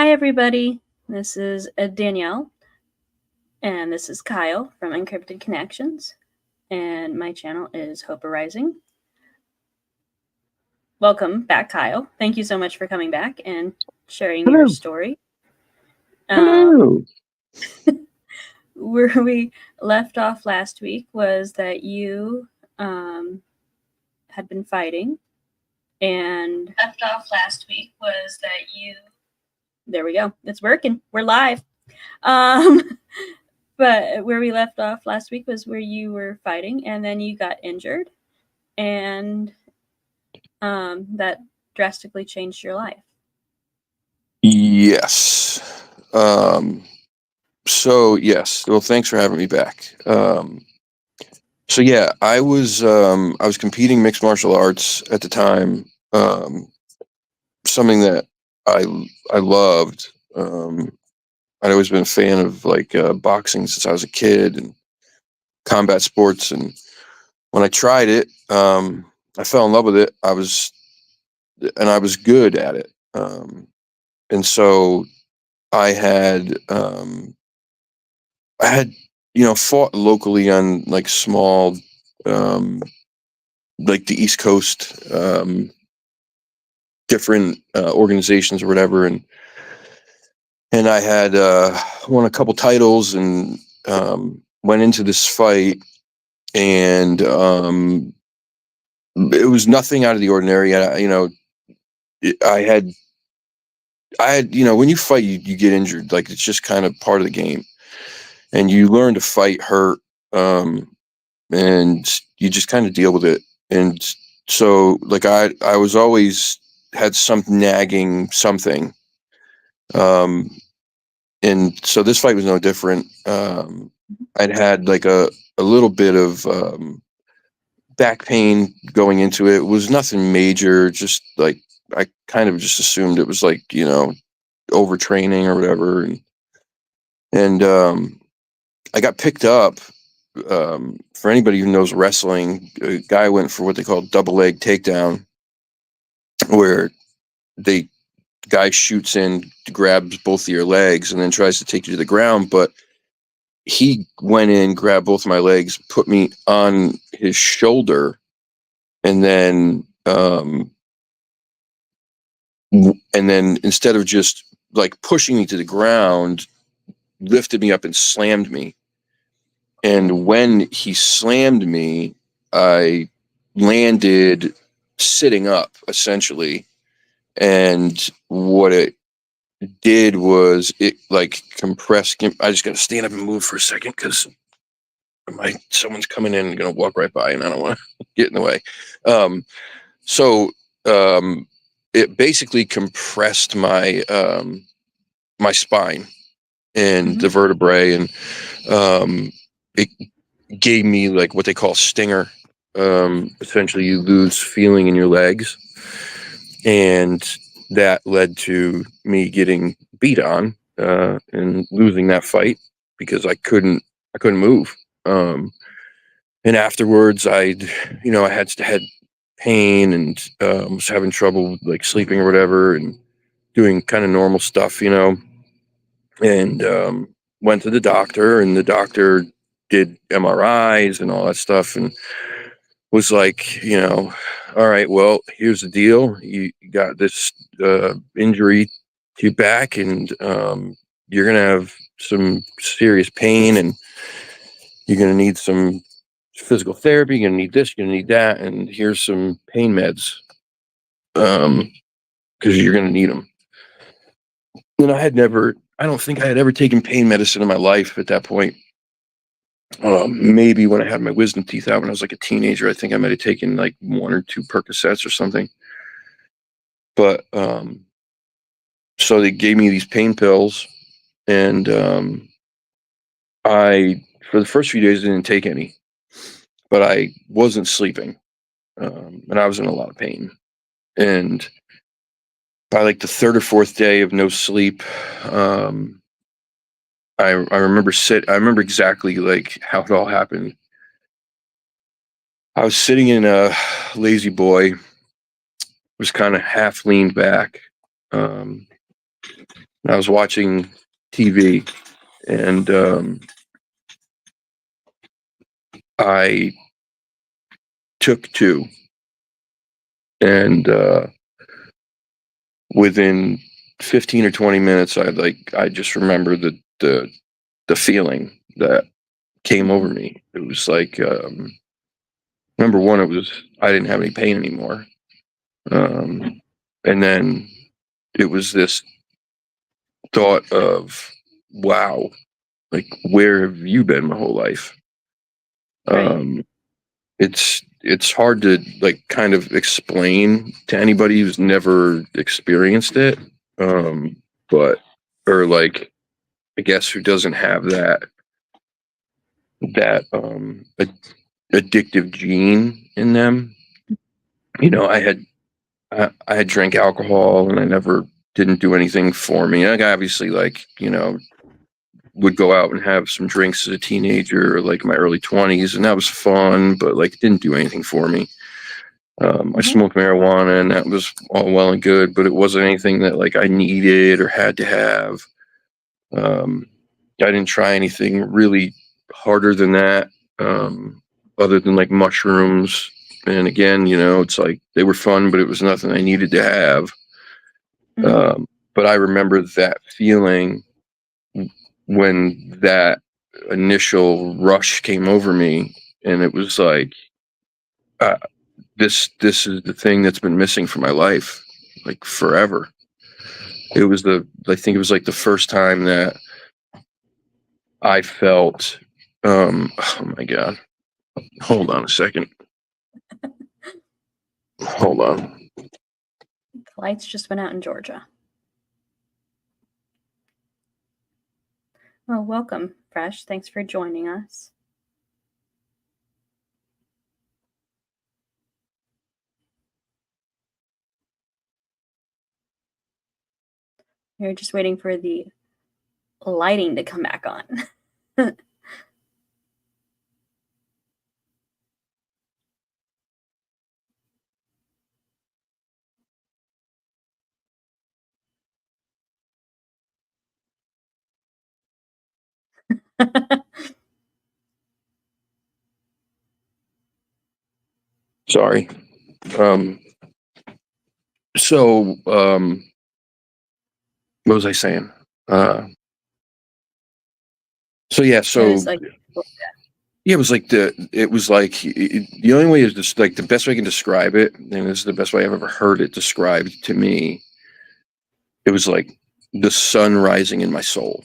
Hi, everybody. This is Danielle, and this is Kyle from Encrypted Connections, and my channel is HopeArising. Welcome back, Kyle. Thank you so much for coming back and sharing your story. Hello. Where we left off last week was that you had been fighting, and there we go. It's working. We're live. But where we left off last week was where you were fighting, and then you got injured, and that drastically changed your life. Yes. So yes. Well, thanks for having me back. So yeah, I was competing mixed martial arts at the time. Something that I loved. I'd always been a fan of boxing since I was a kid and combat sports. And when I tried it, I fell in love with it. I was good at it. And so I had fought locally on like small, like the East Coast, different organizations or whatever, and I had won a couple titles and went into this fight, and it was nothing out of the ordinary. I had when you fight, you get injured. Like, it's just kind of part of the game, and you learn to fight hurt, and you just kind of deal with it. And so, like, I was always had some nagging something, and so this fight was no different. I'd had like a little bit of back pain going into it. It was nothing major, just like I kind of just assumed it was like, overtraining or whatever. And I got picked up. For anybody who knows wrestling, a guy went for what they call double leg takedown, where the guy shoots in, grabs both of your legs, and then tries to take you to the ground. But he went in, grabbed both of my legs, put me on his shoulder, and then instead of just like pushing me to the ground, lifted me up and slammed me. And when he slammed me, I landed sitting up, essentially. And what it did was it like compressed. I just got to stand up and move for a second because someone's coming in and going to walk right by, and I don't want to get in the way. So it basically compressed my my spine and the vertebrae, and it gave me like what they call stinger. Essentially, you lose feeling in your legs, and that led to me getting beat on and losing that fight because I couldn't move. And afterwards, I had pain and was having trouble like sleeping or whatever, and doing kind of normal stuff, and went to the doctor, and the doctor did MRIs and all that stuff, and was like, all right, well, here's the deal. You got this injury to your back, and you're going to have some serious pain, and you're going to need some physical therapy. You're going to need this, you're going to need that, and here's some pain meds because you're going to need them. And I don't think I had ever taken pain medicine in my life at that point. Maybe when I had my wisdom teeth out when I was like a teenager, I think I might have taken like 1 or 2 Percocets or something. But so they gave me these pain pills, and I, for the first few days, didn't take any, but I wasn't sleeping, and I was in a lot of pain. And by like the 3rd or 4th day of no sleep, I remember exactly like how it all happened. I was sitting in a lazy boy, was kind of half leaned back, I was watching TV, and I took two, and within 15 or 20 minutes, I just remember the feeling that came over Mhm. me. It was like, number one, I didn't have any pain anymore. And then it was this thought of, wow, like, where have you been my whole life? Right. Um, it's hard to like kind of explain to anybody who's never experienced it. But or like, I guess, who doesn't have that addictive gene in them. You know, I had drank alcohol, and I never didn't do anything for me. Like, I obviously, like, would go out and have some drinks as a teenager, or like my early 20s, and that was fun, but like it didn't do anything for me. I Mhm. smoked marijuana, and that was all well and good, but it wasn't anything that like I needed or had to have. Um, I didn't try anything really harder than that, um, other than like mushrooms. And again, it's like they were fun, but it was nothing I needed to have. Mhm. But I remember that feeling when that initial rush came over me, and it was like, uh, this is the thing that's been missing from my life, like forever. I think it was like the first time that I felt, oh my God, hold on a second. Hold on. The lights just went out in Georgia. Well, welcome, Fresh. Thanks for joining us. We're just waiting for the lighting to come back on. Sorry. Um, so, what was I saying? So yeah, It was so like, yeah, the only way is just like the best way I can describe it, and this is the best way I've ever heard it described to me. It was like the sun rising in my soul.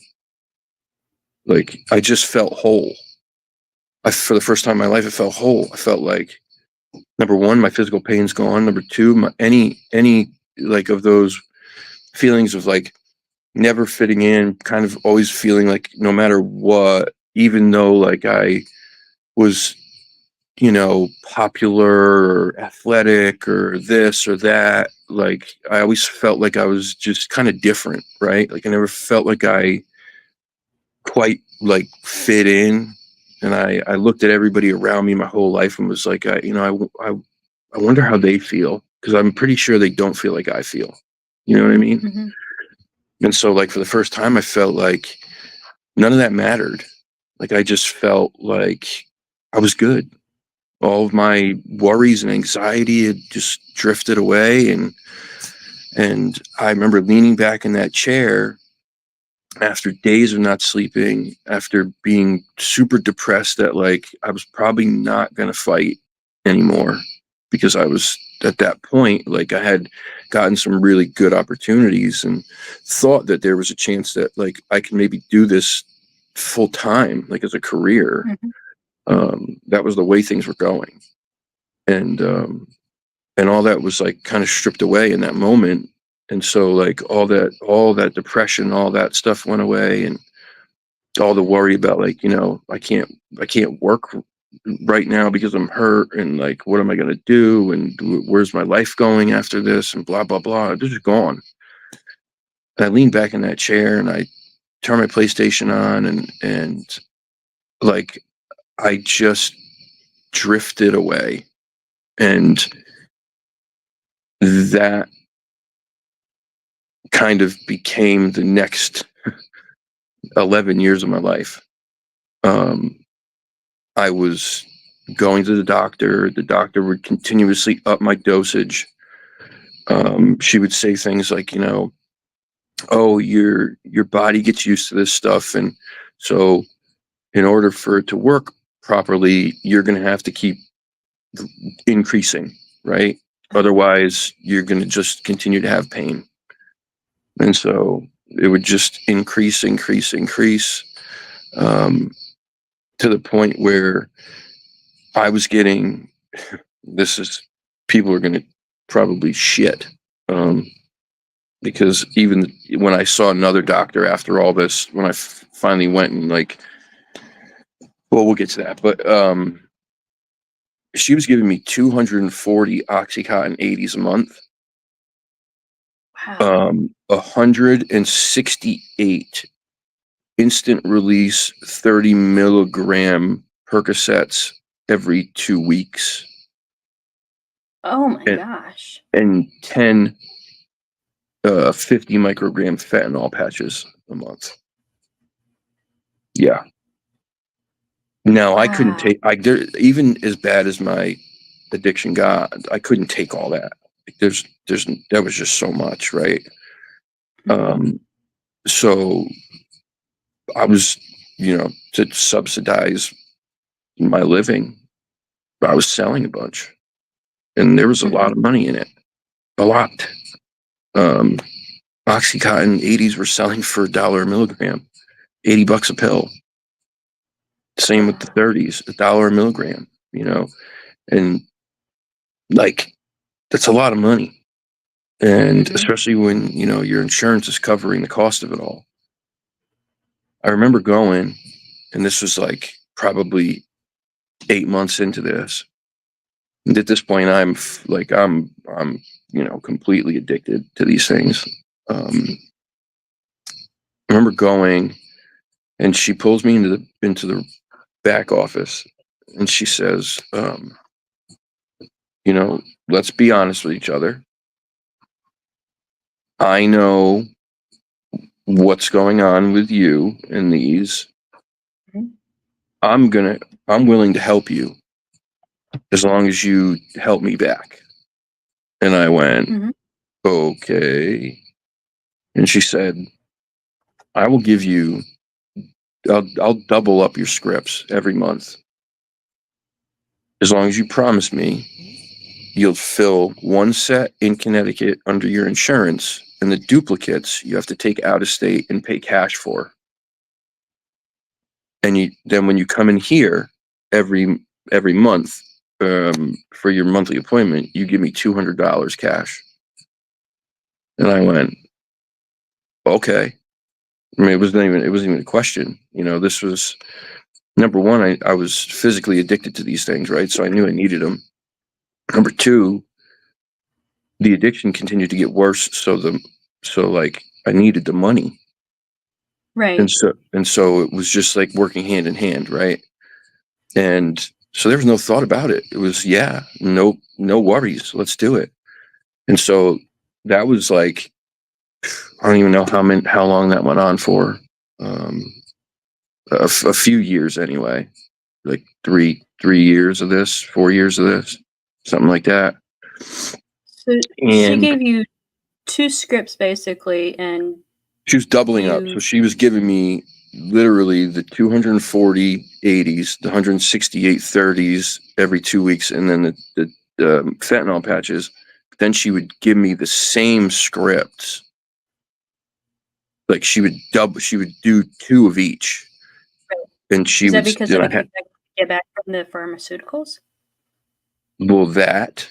Like, I just felt whole. For the first time in my life, I felt whole. I felt like, number one, my physical pain's gone. Number two, any like of those feelings of like never fitting in, kind of always feeling like no matter what, even though like I was, popular or athletic or this or that, like I always felt like I was just kind of different, right? Like I never felt like I quite like fit in. And I looked at everybody around me my whole life and was like, I wonder how they feel, because I'm pretty sure they don't feel like I feel. You know what I mean? mhm, And so, like, for the first time, I felt like none of that mattered. Like, I just felt like I was good. All of my worries and anxiety had just drifted away, and I remember leaning back in that chair after days of not sleeping, after being super depressed that like I was probably not going to fight anymore, because I was at that point, like, I had gotten some really good opportunities and thought that there was a chance that like I could maybe do this full time, like as a career. mhm, That was the way things were going. And all that was like kind of stripped away in that moment. And so like all that depression, all that stuff went away, and all the worry about like, I can't work right now because I'm hurt, and like what am I going to do, and where's my life going after this, and blah blah blah. This is gone. And I leaned back in that chair, and I turned my PlayStation on, and like I just drifted away. And that kind of became the next 11 years of my life. I was going to the doctor. The doctor would continuously up my dosage. She would say things like, you know, oh, your body gets used to this stuff, and so in order for it to work properly, you're going to have to keep increasing, right? Otherwise, you're going to just continue to have pain. And so it would just increase, to the point where I was getting, this is, people are going to probably shit. Because even when I saw another doctor after all this, when I finally went and like, well, we'll get to that, but she was giving me 240 Oxycontin 80s a month, Wow. 168 instant release 30 milligram Percocets every 2 weeks, Oh my and, gosh. and 10 50 microgram fentanyl patches a month. Yeah. No, I couldn't Wow. take, even as bad as my addiction got, I couldn't take all that. Like, that was just so much, right? Mhm. So I was, you know, to subsidize my living, I was selling a bunch, and there was a lot Mhm. of money in it, a lot. Um, Oxycontin 80s were selling for $1 a milligram, $80 a pill. Same with the Wow. 30s, $1 a milligram, you know, and like that's a lot of money. And Mhm. especially when, you know, your insurance is covering the cost of it all. I remember going, and this was like probably 8 months into this. And at this point, I'm, you know, completely addicted to these things. I remember going, and she pulls me into the back office, and she says, you know, let's be honest with each other. I know what's going on with you in these. Mhm. I'm willing to help you as long as you help me back. And I went, Mhm. okay. And she said, I will give you, I'll double up your scripts every month. As long as you promise me you'll fill one set in Connecticut under your insurance, and the duplicates you have to take out of state and pay cash for. And then when you come in here every month, for your monthly appointment, you give me $200 cash. And I went, okay. I mean, it wasn't even a question. You know, this was number one. I was physically addicted to these things, right? So I knew I needed them. Number two, the addiction continued to get worse. So like I needed the money. And Right. so it was just like working hand in hand, right? And so there was no thought about it. It was, yeah, no worries. Let's do it. And so that was like, I don't even know how long that went on for. Um, a few years anyway, like three years of this, 4 years of this, something like that. So she And gave you 2 scripts basically, and she was doubling up. So you she was giving me literally the 240 80s, the 168 30s every 2 weeks, and then the fentanyl patches. Then she would give me the same scripts. Like she would do two of each, and she is that would, because of and the I had, kickback you get back from the pharmaceuticals? well, that,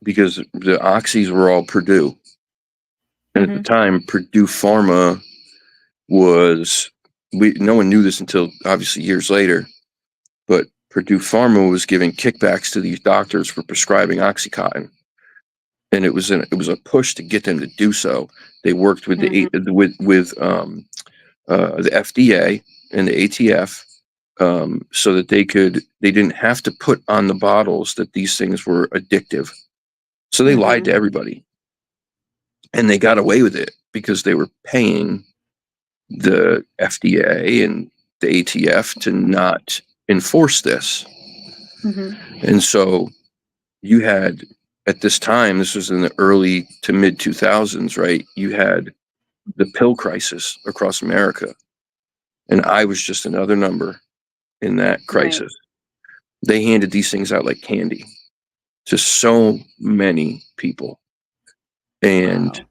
because the oxys were all Purdue. And at the Mhm. time, Purdue Pharma was, no one knew this until obviously years later, but Purdue Pharma was giving kickbacks to these doctors for prescribing Oxycontin. And it was a push to get them to do so. They worked with Mhm. the FDA and the ATF, so that they didn't have to put on the bottles that these things were addictive. So they lied Mhm. to everybody. And they got away with it because they were paying the FDA and the ATF to not enforce this. Mm-hmm. And so you had, at this time, this was in the early to mid 2000s, right? You had the pill crisis across America. And I was just another number in that Right. crisis. They handed these things out like candy to so many people. And Wow.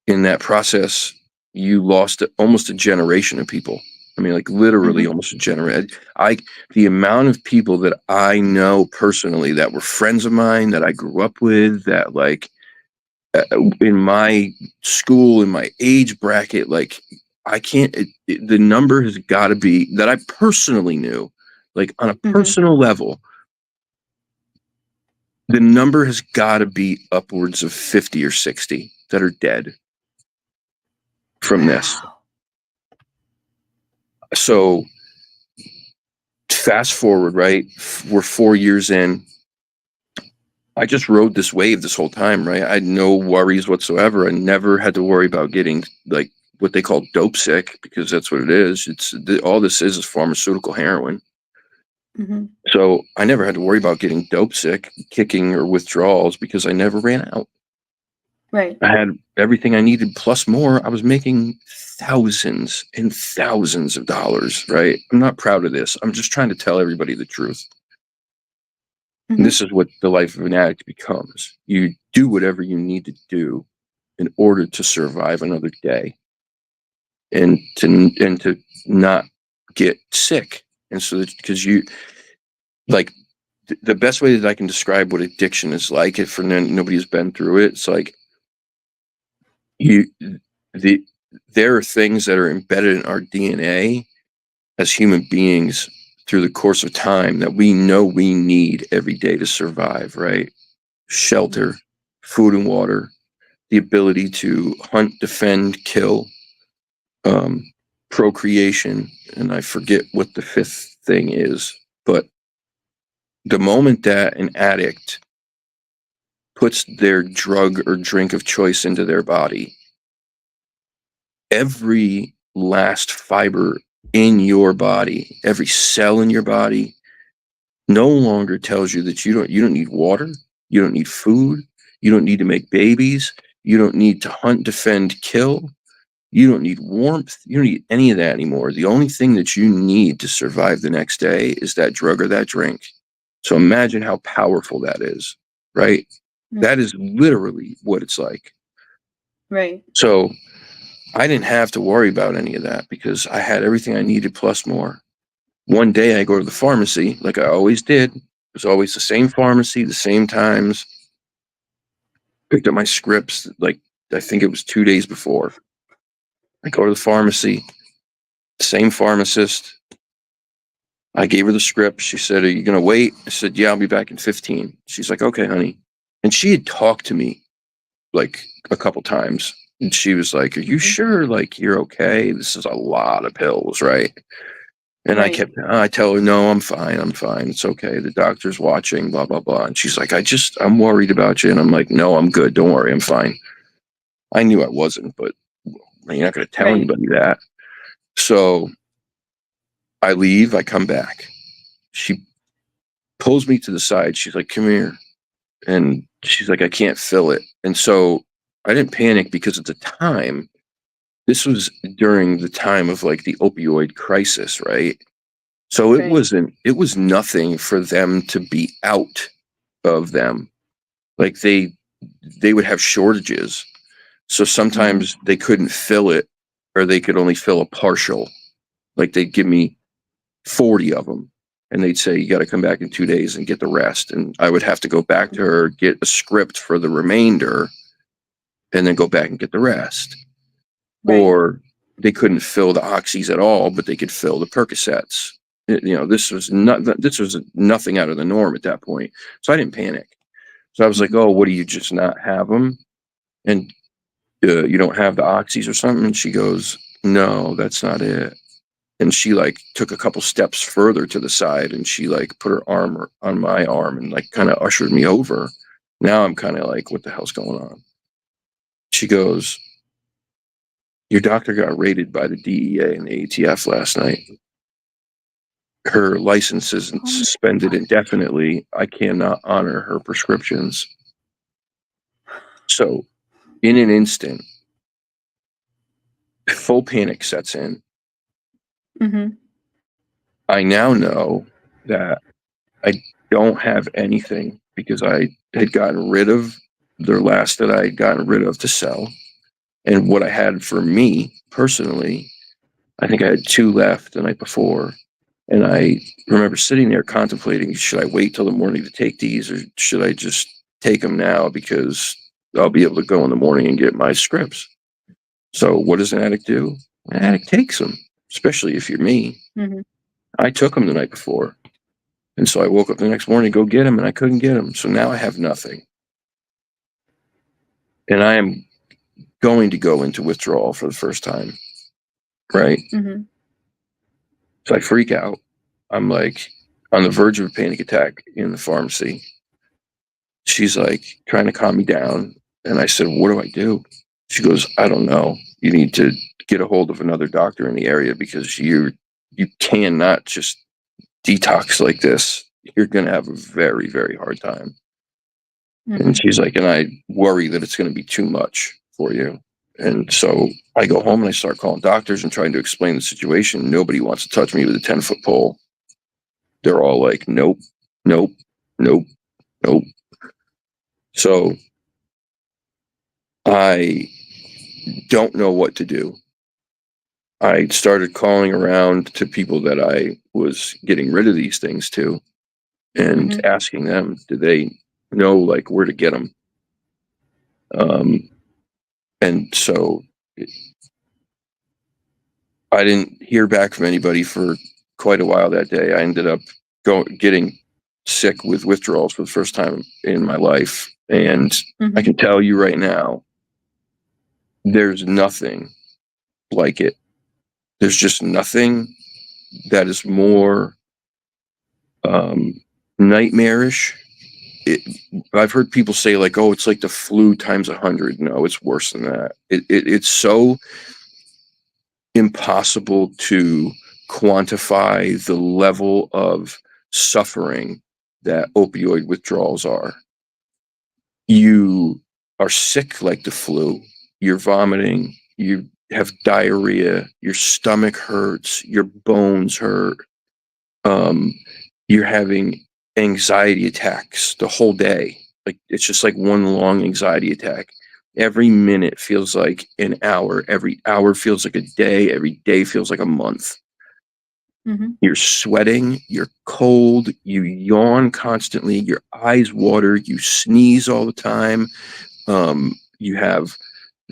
in that process, you lost almost a generation of people. I mean, like literally Mm-hmm. almost a generation. The amount of people that I know personally that were friends of mine that I grew up with, that like in my school, in my age bracket, like I can't, the number has got to be that I personally knew, like on a Mm-hmm. personal level, the number has got to be upwards of 50 or 60 that are dead from this. Wow. So fast forward, right? We're 4 years in. I just rode this wave this whole time, right? I had no worries whatsoever. I never had to worry about getting like what they call dope sick, because that's what it is. All this is pharmaceutical heroin. Mm-hmm. So I never had to worry about getting dope sick, kicking, or withdrawals because I never ran out. Right. I had everything I needed plus more. I was making thousands and thousands of dollars, right? I'm not proud of this. I'm just trying to tell everybody the truth. And Mm-hmm. this is what the life of an addict becomes. You do whatever you need to do in order to survive another day and to not get sick. And so that, because you like the best way that I can describe what addiction is like, if for nobody has been through it, it's like you the there are things that are embedded in our DNA as human beings through the course of time that we know we need every day to survive, right? Shelter, food and water, the ability to hunt, defend, kill, um, procreation, and I forget what the fifth thing is. But the moment that an addict puts their drug or drink of choice into their body, every last fiber in your body, every cell in your body, no longer tells you that you don't need water, you don't need food, you don't need to make babies, you don't need to hunt, defend, kill, you don't need warmth, you don't need any of that anymore. The only thing that you need to survive the next day is that drug or that drink. So imagine how powerful that is, right? Mm. That is literally what it's like. Right. So I didn't have to worry about any of that because I had everything I needed plus more. One day I go to the pharmacy like I always did. It was always the same pharmacy, the same times. Picked up my scripts like I think it was 2 days before. I go to the pharmacy, same pharmacist. I gave her the script. She said, "Are you going to wait?" I said, "Yeah, I'll be back in 15." She's like, "Okay, honey." And she had talked to me like a couple times. And she was like, "Are you Mm-hmm. sure? Like, you're okay? This is a lot of pills, right?" And Right. I tell her, "No, I'm fine. I'm fine. It's okay. The doctor's watching, blah, blah, blah." And she's like, I'm worried about you. And I'm like, "No, I'm good. Don't worry. I'm fine." I knew I wasn't, but you're not going to tell Right. anybody that. So I leave. I come back. She pulls me to the side. She's like, "Come here." And she's like, "I can't feel it." And so I didn't panic because at the time, this was during the time of like the opioid crisis, right? So Right. it was nothing for them to be out of them. Like they would have shortages. So Mm-hmm. sometimes they couldn't fill it or they could only fill a partial. Like they'd give me 40 of them and they'd say, "You got to come back in 2 days and get the rest." And I would have to go back to her, get a script for the remainder, and then go back and get the rest. Right. Or they couldn't fill the oxys at all, but they could fill the Percocets. This was nothing out of the norm at that point. So I didn't panic. So I was like, Mm-hmm. "Oh, what do you just not have them? And you don't have the oxys or something?" And she goes, "No, that's not it." And she like took a couple steps further to the side and she like put her arm on my arm and like kind of ushered me over. Now I'm kind of like, what the hell's going on? She goes, your doctor got raided by the DEA and the ATF last night. Her license isn't suspended indefinitely. I cannot honor her prescriptions. So, in an instant, full panic sets in. Mm-hmm. I now know that I don't have anything because I had gotten rid of the last that I had gotten rid of to sell. And what I had for me personally, I think I had 2 left the night before. And I remember sitting there contemplating, should I wait till the morning to take these or should I just take them now because I'll be able to go in the morning and get my scripts? So what does an addict do? An addict takes them, especially if you're me. Mm-hmm. I took them the night before. And so I woke up the next morning to go get them and I couldn't get them. So now I have nothing. And I am going to go into withdrawal for the first time. Right? Mm-hmm. So I freak out. I'm like on the verge of a panic attack in the pharmacy. She's like trying to calm me down. And I said, what do I do? She goes, I don't know. You need to get a hold of another doctor in the area because you cannot just detox like this. You're going to have a very, very hard time. Mm-hmm. And she's like, and I worry that it's going to be too much for you. And so I go home and I start calling doctors and trying to explain the situation. Nobody wants to touch me with a 10-foot pole. They're all like, nope, nope, nope, nope. So I don't know what to do. I started calling around to people that I was getting rid of these things to and Mm-hmm. asking them, do they know like where to get them? And so I didn't hear back from anybody for quite a while that day. I ended up getting sick with withdrawals for the first time in my life. And Mm-hmm. I can tell you right now, there's nothing like it. There's just nothing that is more nightmarish. I've heard people say like, oh, it's like the flu times 100. No, it's worse than that. It's so impossible to quantify the level of suffering that opioid withdrawals are. You are sick like the flu. You're vomiting. You have diarrhea. Your stomach hurts. Your bones hurt. You're having anxiety attacks the whole day. Like it's just like one long anxiety attack. Every minute feels like an hour. Every hour feels like a day. Every day feels like a month. Mm-hmm. You're sweating. You're cold. You yawn constantly. Your eyes water. You sneeze all the time. You have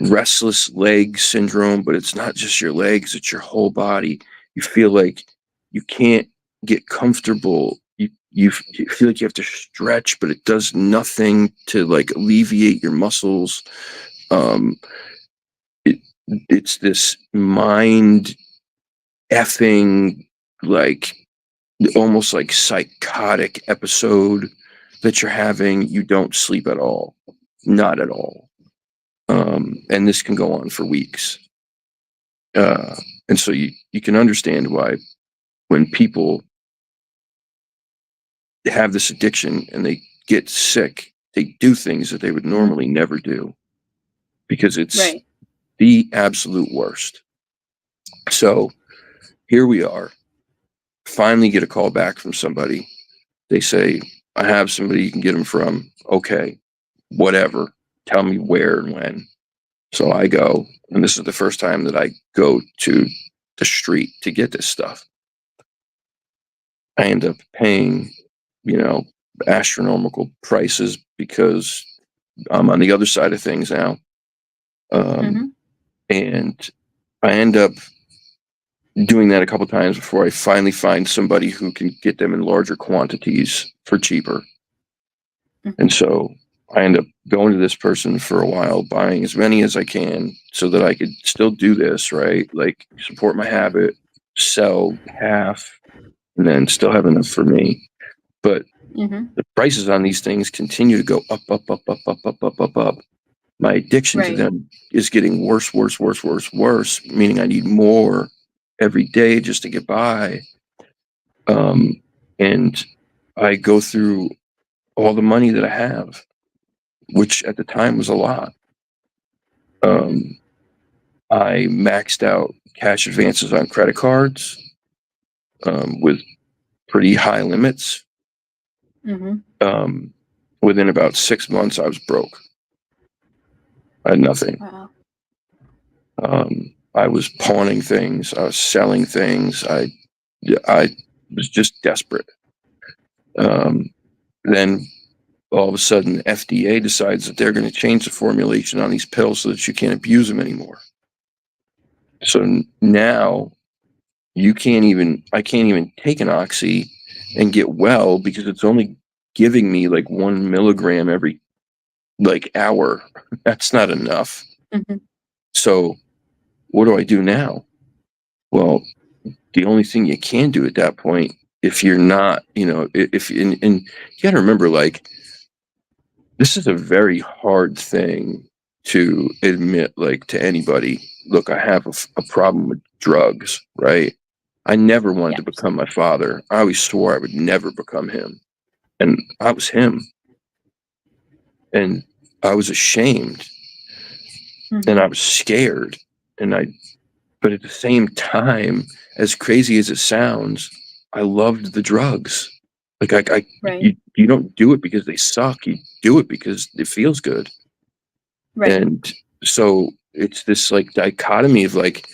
restless leg syndrome, but it's not just your legs, it's your whole body. You feel like you can't get comfortable. You feel like you have to stretch, but it does nothing to like alleviate your muscles. It's this mind effing, like almost like psychotic episode that you're having. You don't sleep at all, not at all. And this can go on for weeks. And so you can understand why when people have this addiction and they get sick, they do things that they would normally never do because it's Right. the absolute worst. So here we are. Finally get a call back from somebody. They say, I have somebody you can get them from. Okay, whatever. Tell me where and when. So I go, and this is the first time that I go to the street to get this stuff. I end up paying, astronomical prices because I'm on the other side of things now. Mm-hmm. And I end up doing that a couple times before I finally find somebody who can get them in larger quantities for cheaper. Mm-hmm. And so I end up going to this person for a while, buying as many as I can so that I could still do this, right? Like support my habit, sell half, and then still have enough for me. But Mm-hmm. the prices on these things continue to go up, up, up, up, up, up, up, up, up. My addiction to Right. them is getting worse, worse, worse, worse, worse, meaning I need more every day just to get by. And I go through all the money that I have, which at the time was a lot. Um, I maxed out cash advances on credit cards with pretty high limits. Mm-hmm. Within about 6 months, I was broke. I had nothing. Wow. I was pawning things. I was selling things. I was just desperate. Then all of a sudden, the FDA decides that they're going to change the formulation on these pills so that you can't abuse them anymore. So now I can't even take an oxy and get well because it's only giving me like 1 milligram every like hour. That's not enough. Mm-hmm. So what do I do now? Well, the only thing you can do at that point, if you're not, if and you got to remember, like, this is a very hard thing to admit, like, to anybody. Look, I have a problem with drugs, right? I never wanted to Yes. become my father. I always swore I would never become him. And I was him. And I was ashamed and Mm-hmm. I was scared. But at the same time, as crazy as it sounds, I loved the drugs. Like, Right. you don't do it because they suck. You do it because it feels good. Right. And so it's this like dichotomy of like,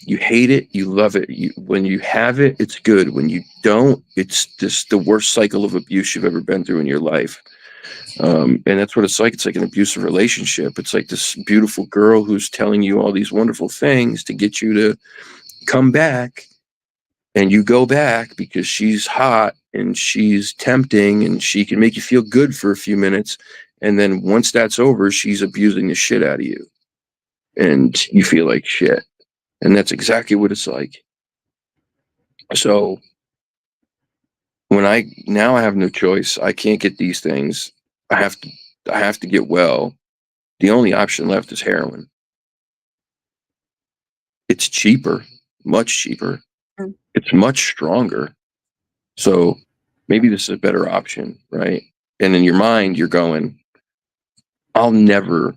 you hate it, you love it. When you have it, it's good. When you don't, it's just the worst cycle of abuse you've ever been through in your life. And that's what it's like. It's like an abusive relationship. It's like this beautiful girl who's telling you all these wonderful things to get you to come back, and you go back because she's hot and she's tempting and she can make you feel good for a few minutes. And then once that's over, she's abusing the shit out of you and you feel like shit. And that's exactly what it's like. So now I have no choice. I can't get these things. I have to get well. The only option left is heroin. It's cheaper, much cheaper. Mm. It's much stronger. So maybe this is a better option, right? And in your mind, you're going, I'll never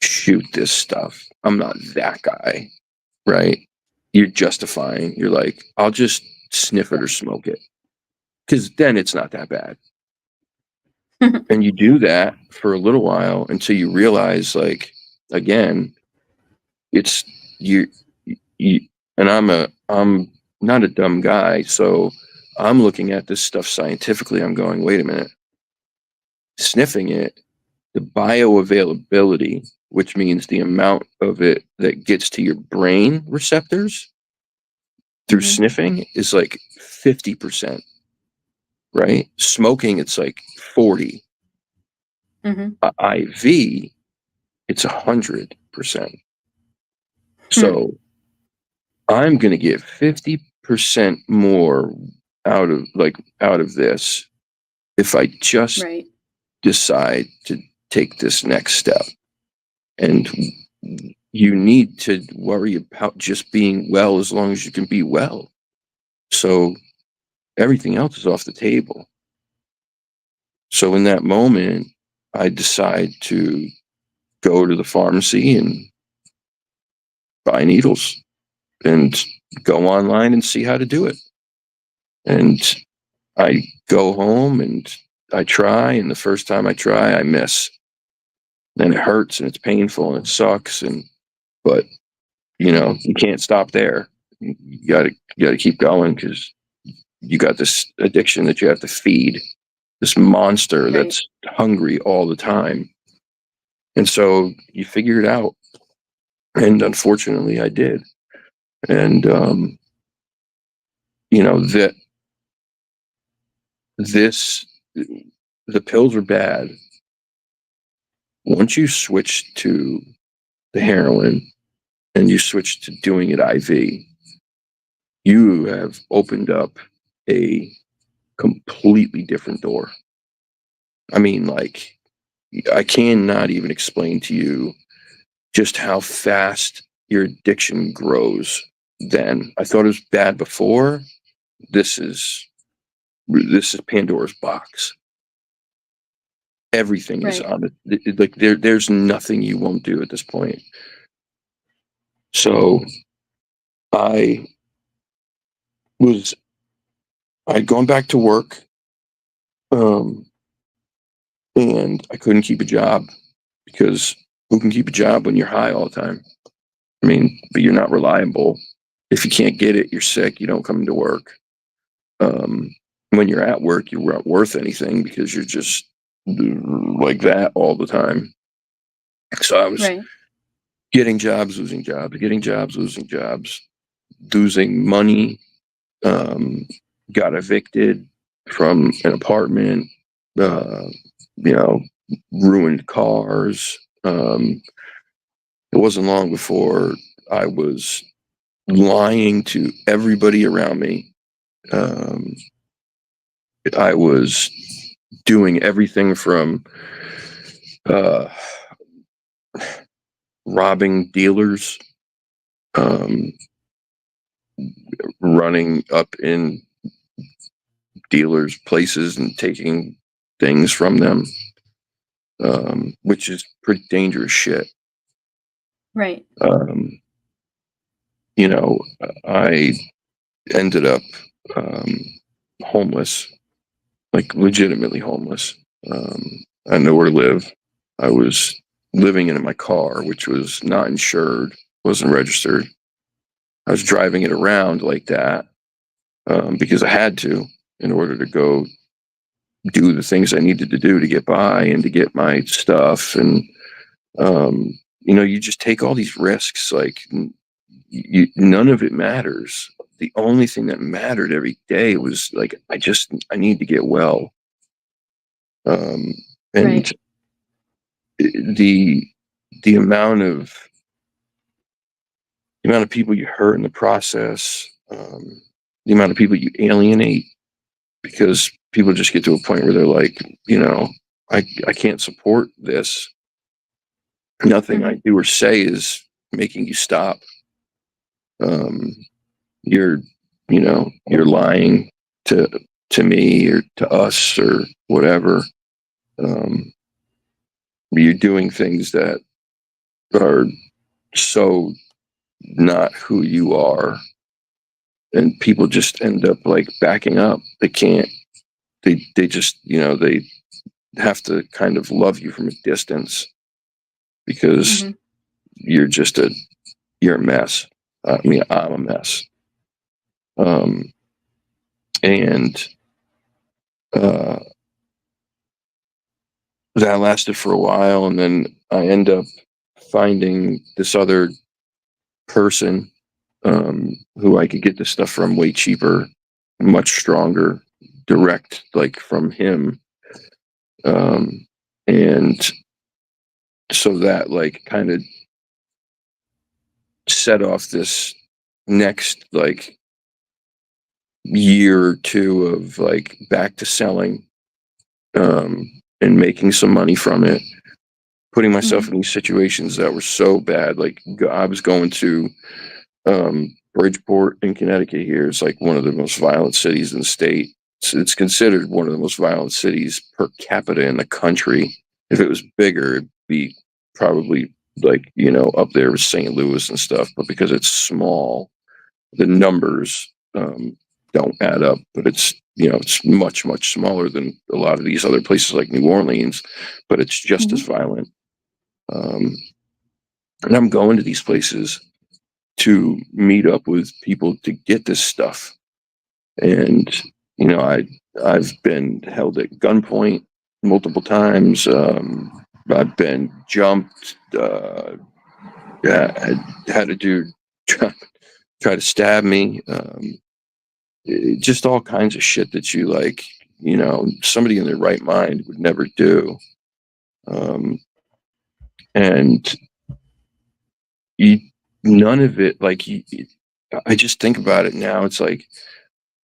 shoot this stuff. I'm not that guy, right? You're justifying. You're like, I'll just sniff it or smoke it because then it's not that bad. And you do that for a little while until you realize, like, again, it's you, you and I'm not a dumb guy. So I'm looking at this stuff scientifically. I'm going, wait a minute, sniffing it, the bioavailability, which means the amount of it that gets to your brain receptors through Mm-hmm. sniffing is like 50%, right? Smoking, it's like 40. Mm-hmm. IV, it's 100%. Hmm. So I'm going to get 50% more out of this if I just Right. decide to take this next step. And you need to worry about just being well as long as you can be well. So everything else is off the table. So in that moment, I decide to go to the pharmacy and buy needles and go online and see how to do it. And I go home and I try, and the first time I try, I miss. And it hurts and it's painful and it sucks. But you can't stop there. You gotta keep going because you got this addiction that you have to feed, this monster Right. that's hungry all the time. And so you figure it out. And unfortunately I did. And that this the pills are bad. Once you switch to the heroin and you switch to doing it IV, you have opened up a completely different door. I mean, like, I cannot even explain to you just how fast your addiction grows. Then I thought it was bad before. This is Pandora's box. Everything is Right. on it. Like there's nothing you won't do at this point. So I was I'd gone back to work, and I couldn't keep a job because who can keep a job when you're high all the time? I mean, but you're not reliable. If you can't get it, you're sick. You don't come into work. When you're at work, you're not worth anything because you're just like that all the time. So I was Right. getting jobs, losing jobs, getting jobs, losing jobs, losing money. Um, got evicted from an apartment. Uh, you know, ruined cars. It wasn't long before I was lying to everybody around me. Um, I was doing everything from uh, robbing dealers, um, running up in dealers' places and taking things from them, which is pretty dangerous shit. Right. Um, you know, I ended up um, homeless, like legitimately homeless. I had nowhere to live. I was living in my car, which was not insured, wasn't registered. I was driving it around like that because I had to in order to go do the things I needed to do to get by and to get my stuff. And, you just take all these risks. Like, none of it matters. The only thing that mattered every day was like, I need to get well. Um, and Right. the, the amount of people you hurt in the process, the amount of people you alienate, because people just get to a point where they're like, I can't support this. Nothing I Hmm. do or say is making you stop. Um, you're, you're lying to me or to us or whatever. Um, you're doing things that are so not who you are, and people just end up like backing up. They can't. They just they have to kind of love you from a distance because Hmm. you're just you're a mess. I mean, I'm a mess. Um, and uh, that lasted for a while, and then I end up finding this other person who I could get this stuff from way cheaper, much stronger, direct, like from him. And so that like kind of set off this next like year or two of like back to selling, and making some money from it, putting myself Hmm. in these situations that were so bad. Like I was going to Bridgeport in Connecticut. Here, it's like one of the most violent cities in the state. It's considered one of the most violent cities per capita in the country. If it was bigger, it'd be probably like up there with St. Louis and stuff. But because it's small, the numbers don't add up. But it's much smaller than a lot of these other places like New Orleans. But it's just as Hmm. violent. Um, and I'm going to these places to meet up with people to get this stuff. And I've been held at gunpoint multiple times. I've been jumped. Yeah, I had a dude try to stab me. Just all kinds of shit that you like. Somebody in their right mind would never do. Um, and you, none of it. Like I just think about it now. It's like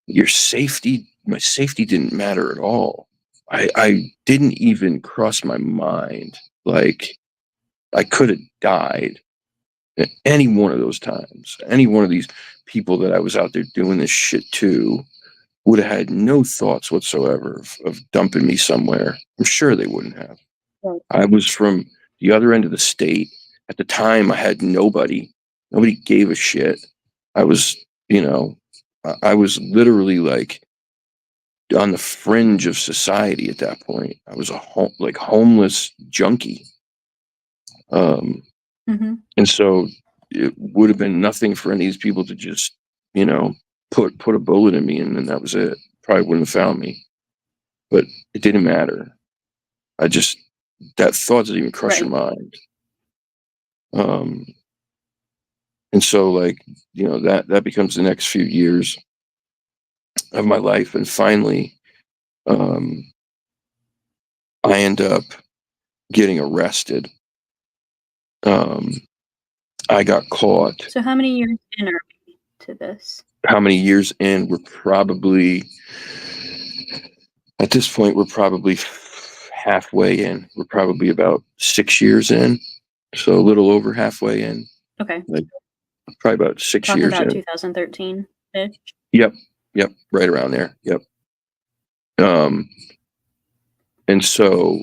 my safety didn't matter at all. I didn't even cross my mind. Like, I could have died at any one of those times. Any one of these people that I was out there doing this shit to would have had no thoughts whatsoever of dumping me somewhere. I'm sure they wouldn't have. Right. I was from the other end of the state. At the time, I had nobody. Nobody gave a shit. I was, you know, I was literally like on the fringe of society at that point. I was a homeless junkie. Um, Mm-hmm. and so it would have been nothing for any of these people to just, you know, put a bullet in me, and then that was it. Probably wouldn't have found me, but it didn't matter. I just, that thought didn't even cross your Right. mind. Um, and so, like, you know, that becomes the next few years of my life, and finally, um, I end up getting arrested. Um, I got caught. So how many years in are we to this? How many years in? We're probably, at this point, we're probably halfway in. We're probably about 6 years in, so a little over halfway in. Okay. Like, probably about 6 Talking years about in. 2013-ish. Yep, right around there. Yep. And so,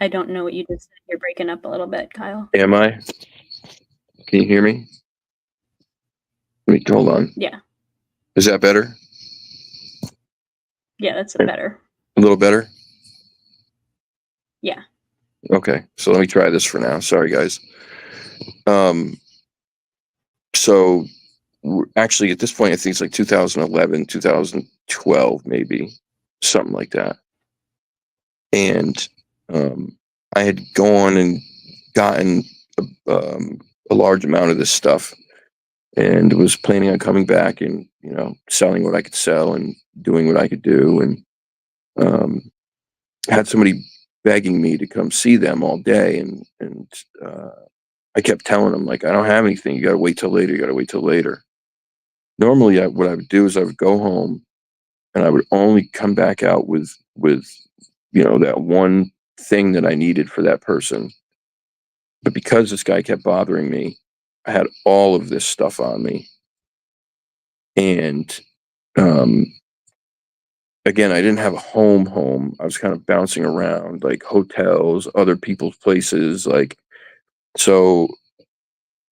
I don't know what you just said. You're breaking up a little bit, Kyle. am I? Can you hear me? Hold on. Yeah. Is that better? Yeah, that's better. A little better? Yeah. Okay, so let me try this for now. Sorry, guys. So actually, at this point, I think it's like 2011, 2012, maybe something like that. And I had gone and gotten a large amount of this stuff, and was planning on coming back and, you know, selling what I could sell and doing what I could do, and had somebody begging me to come see them all day, and I kept telling them, like, I don't have anything. You got to wait till later. You got to wait till later. Normally, what I would do is I would go home, and I would only come back out with you know, that one thing that I needed for that person. But because this guy kept bothering me, I had all of this stuff on me, and um, again, I didn't have a home. I was kind of bouncing around, like hotels, other people's places, like, so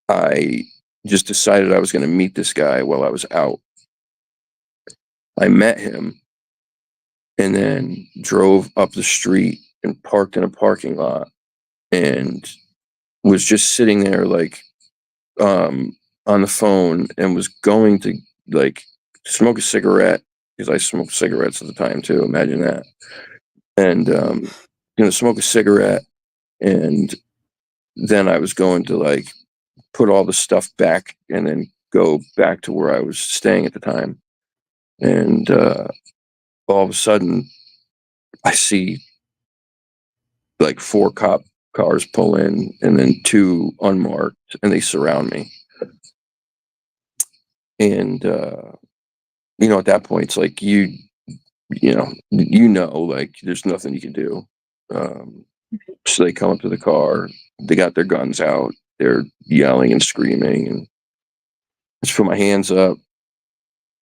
I just decided I was going to meet this guy while I was out. I met him and then drove up the street and parked in a parking lot, and was just sitting there, like, on the phone, and was going to, like, smoke a cigarette, because I smoked cigarettes at the time too. Imagine that. And smoke a cigarette, and then I was going to, like, put all the stuff back and then go back to where I was staying at the time. And all of a sudden, I see like 4 cop cars pull in, and then 2 unmarked, and they surround me. And at that point, it's like, like, there's nothing you can do. So they come up to the car, they got their guns out, they're yelling and screaming, and I just put my hands up,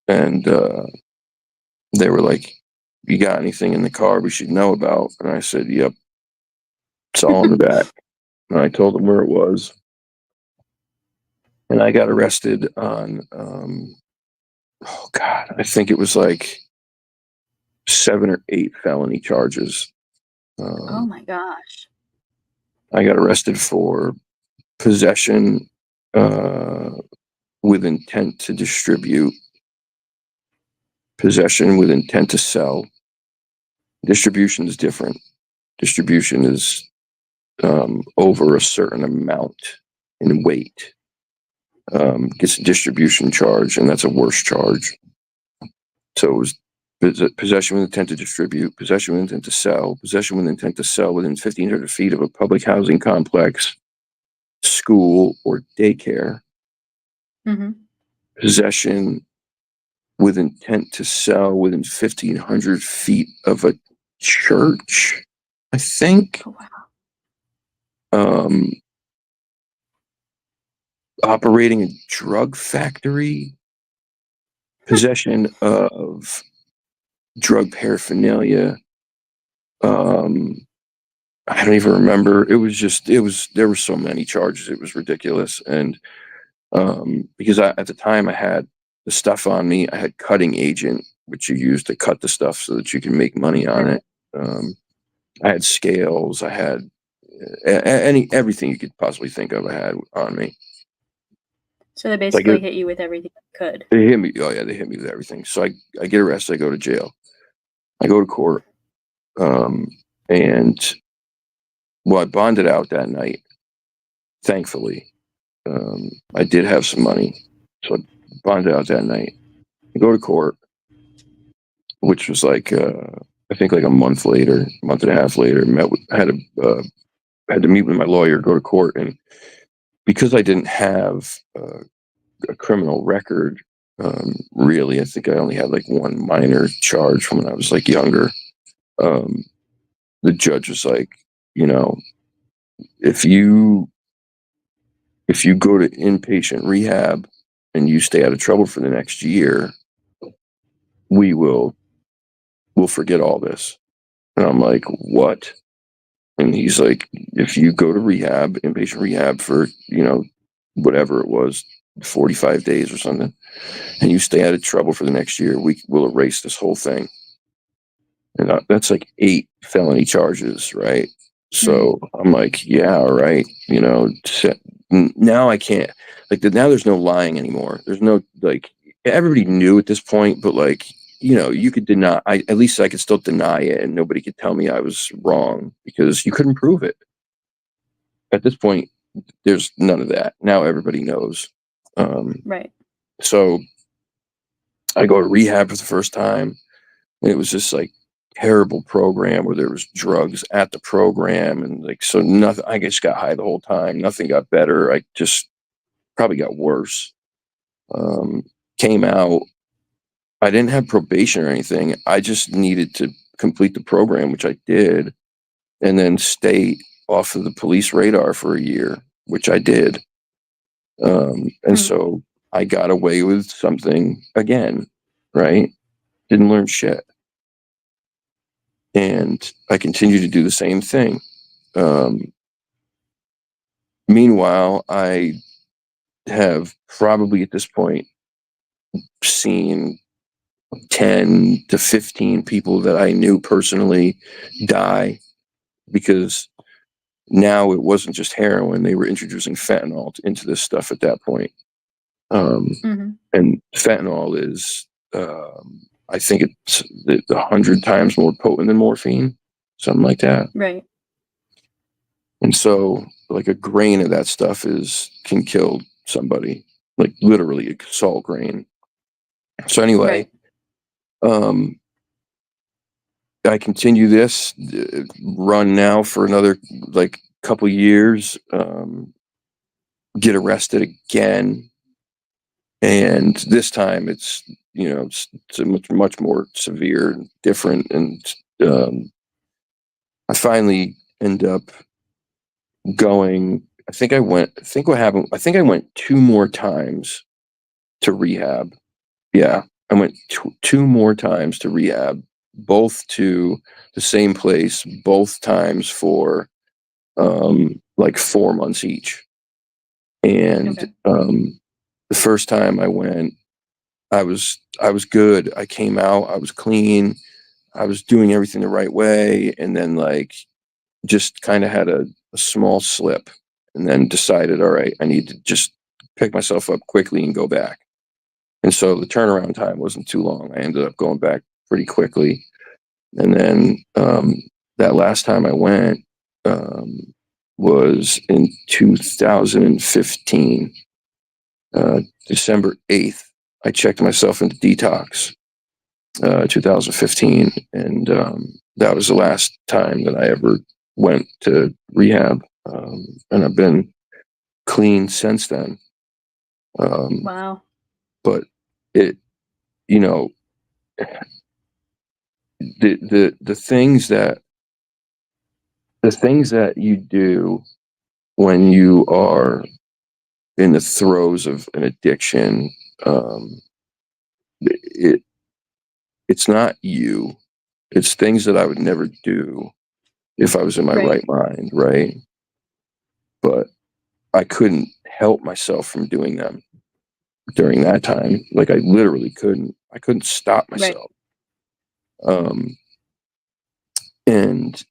and they were like, "You got anything in the car we should know about?" And I said, "Yep, it's all in the back." And I told them where it was, and I got arrested on, oh God, I think it was like 7 or 8 felony charges. Oh my gosh. I got arrested for possession with intent to distribute, possession with intent to sell. Distribution is different. Distribution is over a certain amount in weight. Gets a distribution charge, and that's a worse charge. So it was possession with intent to distribute, possession with intent to sell, possession with intent to sell within 1,500 feet of a public housing complex, school, or daycare. Mm-hmm. Possession with intent to sell within 1,500 feet of a church, I think. Oh, wow. Um, operating a drug factory, possession of drug paraphernalia. I don't even remember. There were so many charges. It was ridiculous. And because at the time I had the stuff on me, I had cutting agent, which you use to cut the stuff so that you can make money on Right. it. I had scales. I had everything you could possibly think of. I had on me. So they Like basically hit you with everything they could. they hit me. Oh yeah, they hit me with everything. So I get arrested. I go to jail. I go to court. Um, and well, I bonded out that night. Thankfully, I did have some money, so I bonded out that night. I go to court, which was like I think like a month later, month and a half later. Had to meet with my lawyer, go to court, and because I didn't have a criminal record, really, I think I only had like one minor charge from when I was like younger. Um, the judge was like, you know, if you go to inpatient rehab and you stay out of trouble for the next year, we will we'll forget all this. And I'm like, what? And he's like, if you go to rehab, inpatient rehab for, whatever it was, 45 days or something, and you stay out of trouble for the next year, we will erase this whole thing. And that's like 8 felony charges, right? Mm-hmm. So I'm like, yeah, all right. Now I can't, like, now there's no lying anymore. There's no, like, everybody knew at this point, but like, you could deny, at least I could still deny it and nobody could tell me I was wrong because you couldn't prove it. At this point, there's none of that. Now everybody knows. Right. So I go to rehab for the first time. And it was just like terrible program where there was drugs at the program and like so nothing. I just got high the whole time. Nothing got better. I just probably got worse. Um, Came out. I didn't have probation or anything. I just needed to complete the program, which I did, and then stay off of the police radar for a year, which I did. And Mm-hmm. so I got away with something again, right? Didn't learn shit. And I continue to do the same thing. Um, Meanwhile, I have probably at this point seen 10 to 15 people that I knew personally die because now it wasn't just heroin. They were introducing fentanyl into this stuff at that point. Mm-hmm. And fentanyl is, I think it's 100 times more potent than morphine, something like that. Right. And so, like a grain of that stuff can kill somebody, like literally a salt grain. So anyway, Right. um, I continue this run now for another like couple years. Get arrested again, and this time it's a much more severe, and different, and I finally end up going. I think I went. I think what happened. I think I went 2 more times to rehab. Yeah, I went 2 more times to rehab, both to the same place, both times for like 4 months each. And Okay. the first time I went, I was good. I came out, I was clean, I was doing everything the right way, and then like just kind of had a small slip, and then decided, all right, I need to just pick myself up quickly and go back. And so the turnaround time wasn't too long. I ended up going back pretty quickly. And then that last time I went was in 2015, December 8th. I checked myself into detox, 2015. And that was the last time that I ever went to rehab. And I've been clean since then. Wow. But it, you know, the things that you do when you are in the throes of an addiction, um, it it's not you. It's things that I would never do if I was in my Right. right mind, right? But I couldn't help myself from doing them during that time. Like I literally couldn't. I couldn't stop Right. myself. Um, and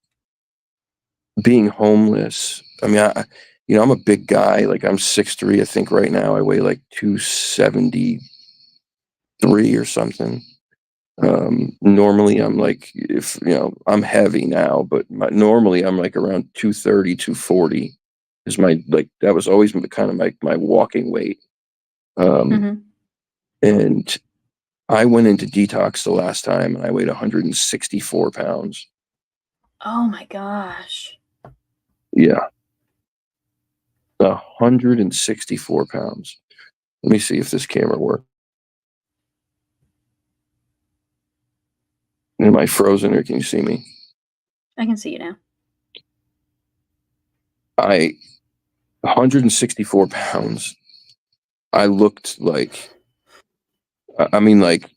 being homeless. I mean, I'm a big guy. Like I'm 6'3". I think right now I weigh like 273 or something. Normally I'm like, if I'm heavy now, but normally I'm like around 230, 240 is my, like, that was always kind of my walking weight. Um, Mm-hmm. and I went into detox the last time and I weighed 164 pounds. Oh my gosh. Yeah. 164 pounds. Let me see if this camera works. Am I frozen or can you see me? I can see you now. I 164 pounds. I looked like, I mean, like A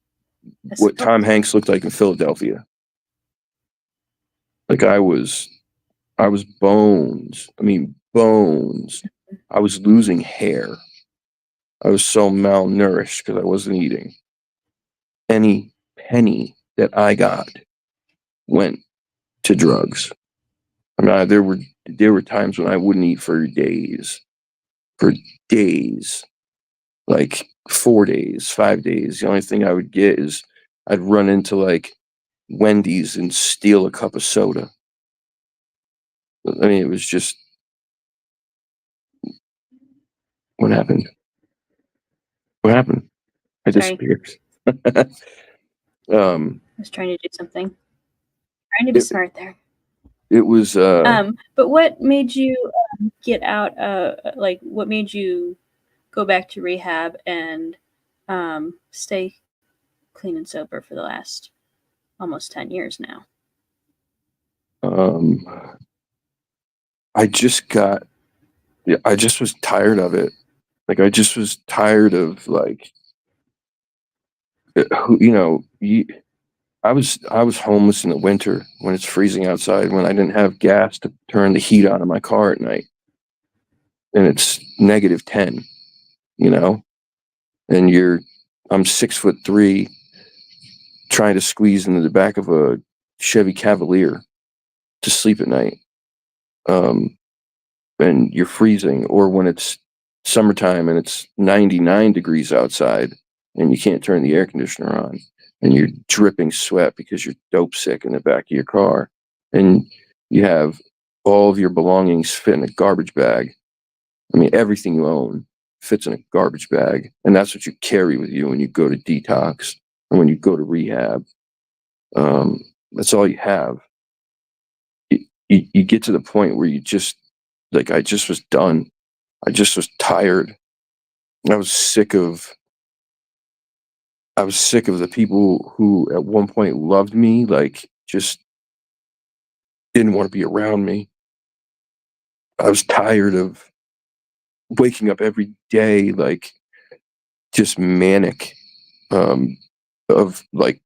what Tom skeleton. Hanks looked like in Philadelphia. Like I was bones. I mean, bones. I was losing hair. I was so malnourished because I wasn't eating. Any penny that I got went to drugs. I mean, there were times when I wouldn't eat for days, like 4 days, 5 days. The only thing I would get is I'd run into like Wendy's and steal a cup of soda. I mean, it was just what happened. What happened? I Sorry. disappeared. um, I was trying to do something. Trying to be it smart there. it was But what made you get out? Like, what made you go back to rehab and stay clean and sober for the last almost 10 years now? um, I just got yeah, I just was tired of it. Like I just was tired of like you know you, I was homeless in the winter when it's freezing outside when I didn't have gas to turn the heat on in my car at night and it's -10, you know, and I'm 6'3", trying to squeeze into the back of a Chevy Cavalier to sleep at night. Um, and you're freezing, or when it's summertime and it's 99 degrees outside and you can't turn the air conditioner on and you're dripping sweat because you're dope sick in the back of your car and you have all of your belongings fit in a garbage bag. I mean, everything you own fits in a garbage bag, and that's what you carry with you when you go to detox and when you go to rehab. Um, that's all you have. You get to the point where you just like I just was done. I just was tired. I was sick of the people who at one point loved me, like just didn't want to be around me. I was tired of waking up every day like just manic, um, of like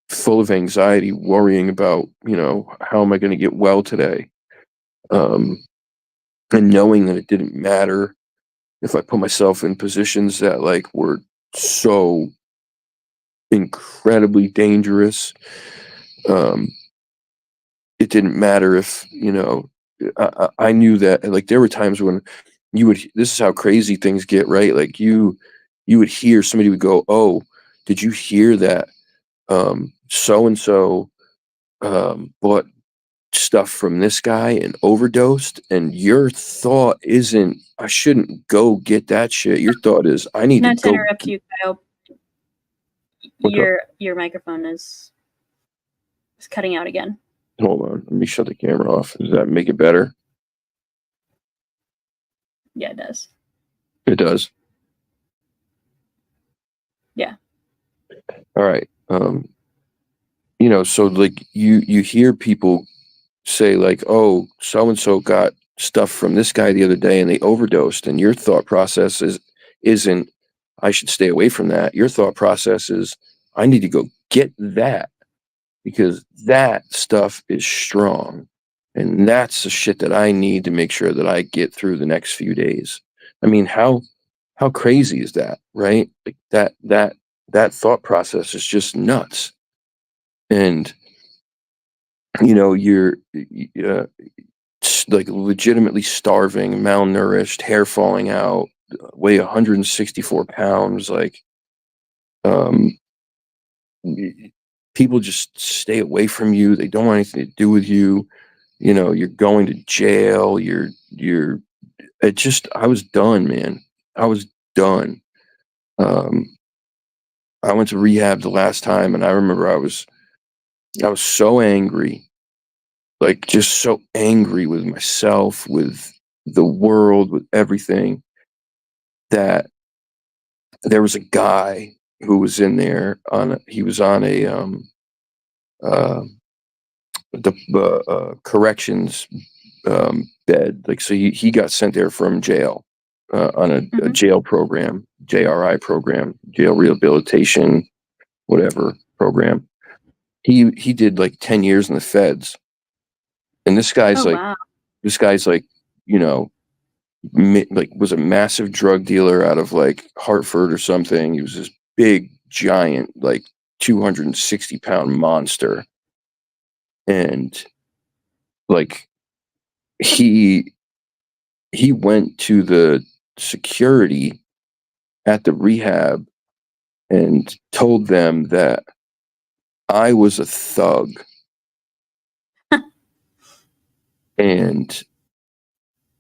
full of anxiety, worrying about, how am I going to get well today? Um, and knowing that it didn't matter if I put myself in positions that like were so incredibly dangerous. Um, it didn't matter if, I knew that like there were times when this is how crazy things get, right? Like you would hear somebody would go, "Oh, did you hear that so and so bought stuff from this guy and overdosed?" And your thought isn't, "I shouldn't go get that shit." Your thought is, "I need to Not to go interrupt you, Kyle. look up." Your microphone is cutting out again. Hold on, let me shut the camera off. Does that make it better? Yeah, it does. It does. Yeah. All right. so like you hear people say like, oh, so and so got stuff from this guy the other day and they overdosed, and your thought process isn't I should stay away from that. Your thought process is I need to go get that because that stuff is strong, and that's the shit that I need to make sure that I get through the next few days. I mean, how crazy is that, right? Like that thought process is just nuts. And you're like legitimately starving, malnourished, hair falling out, weigh 164 pounds. Like, um, people just stay away from you. They don't want anything to do with you. You're going to jail. I was done, man. I was done. Um, I went to rehab the last time, and I remember I was so angry, like just so angry with myself, with the world, with everything, that there was a guy who was in there he was on a uh, the corrections bed. Like, so he got sent there from jail on a jail program, JRI program, jail rehabilitation, whatever program. He did like 10 years in the feds, and Oh, wow. this guy's like, you know, like was a massive drug dealer out of like Hartford or something. He was this big giant, like 260-pound monster, and like he he went to the security at the rehab and told them that I was a thug, and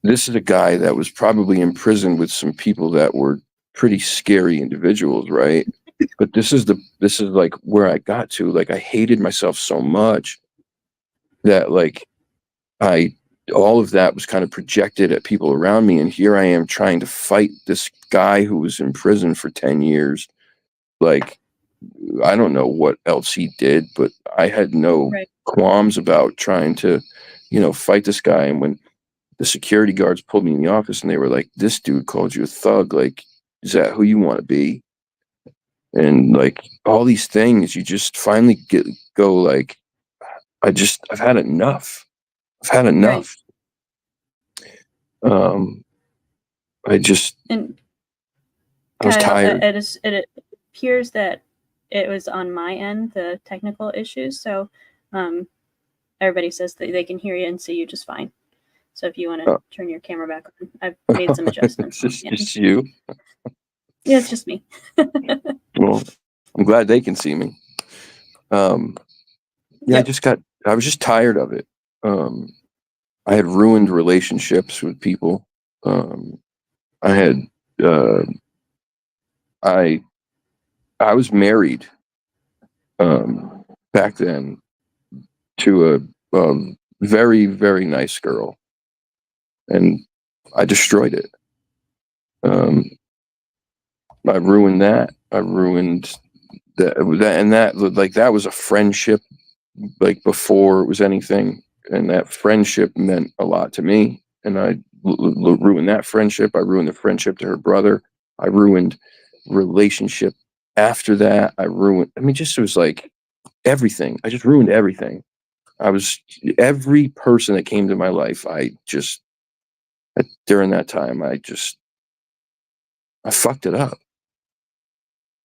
this is a guy that was probably in prison with some people that were pretty scary individuals, right? But this is like where I got to. Like, I hated myself so much that like I all of that was kind of projected at people around me, and here I am trying to fight this guy who was in prison for 10 years. Like, I don't know what else he did, but I had no Right. qualms about trying to, fight this guy. And when the security guards pulled me in the office and they were like, "This dude called you a thug. Like, is that who you want to be?" And like all these things, you just finally go like, I've had enough. I've had Right. enough. Um, I just, And I was Kyle, tired. it appears that it was on my end, the technical issues. So um, everybody says that they can hear you and see you just fine. So if you want to Uh, turn your camera back on, I've made some it's adjustments on just, the end. just you. Yeah, it's just me. Well, I'm glad they can see me. Um, yeah, Yep. I was just tired of it. Um, I had ruined relationships with people. I had, uh, I, I was married, back then, to a very, very nice girl, and I destroyed it. Um, I ruined that. I ruined that was a friendship, like before it was anything, and that friendship meant a lot to me. And I ruined that friendship. I ruined the friendship to her brother. I ruined relationship after that. I mean, just it was like everything. I just ruined everything. Every person that came to my life, during that time, I fucked it up.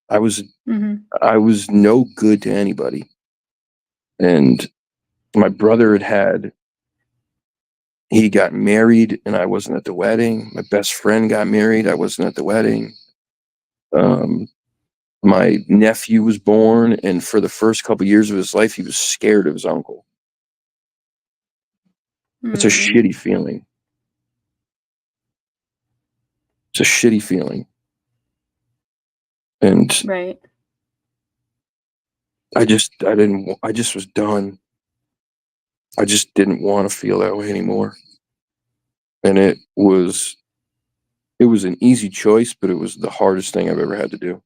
I was, Mm-hmm. I was no good to anybody. And my brother he got married and I wasn't at the wedding. My best friend got married. I wasn't at the wedding. Um, my nephew was born, and for the first couple years of his life, he was scared of his uncle. It's a Mm-hmm. shitty feeling. It's a shitty feeling. And Right. I just was done. I just didn't want to feel that way anymore. And it was an easy choice, but it was the hardest thing I've ever had to do.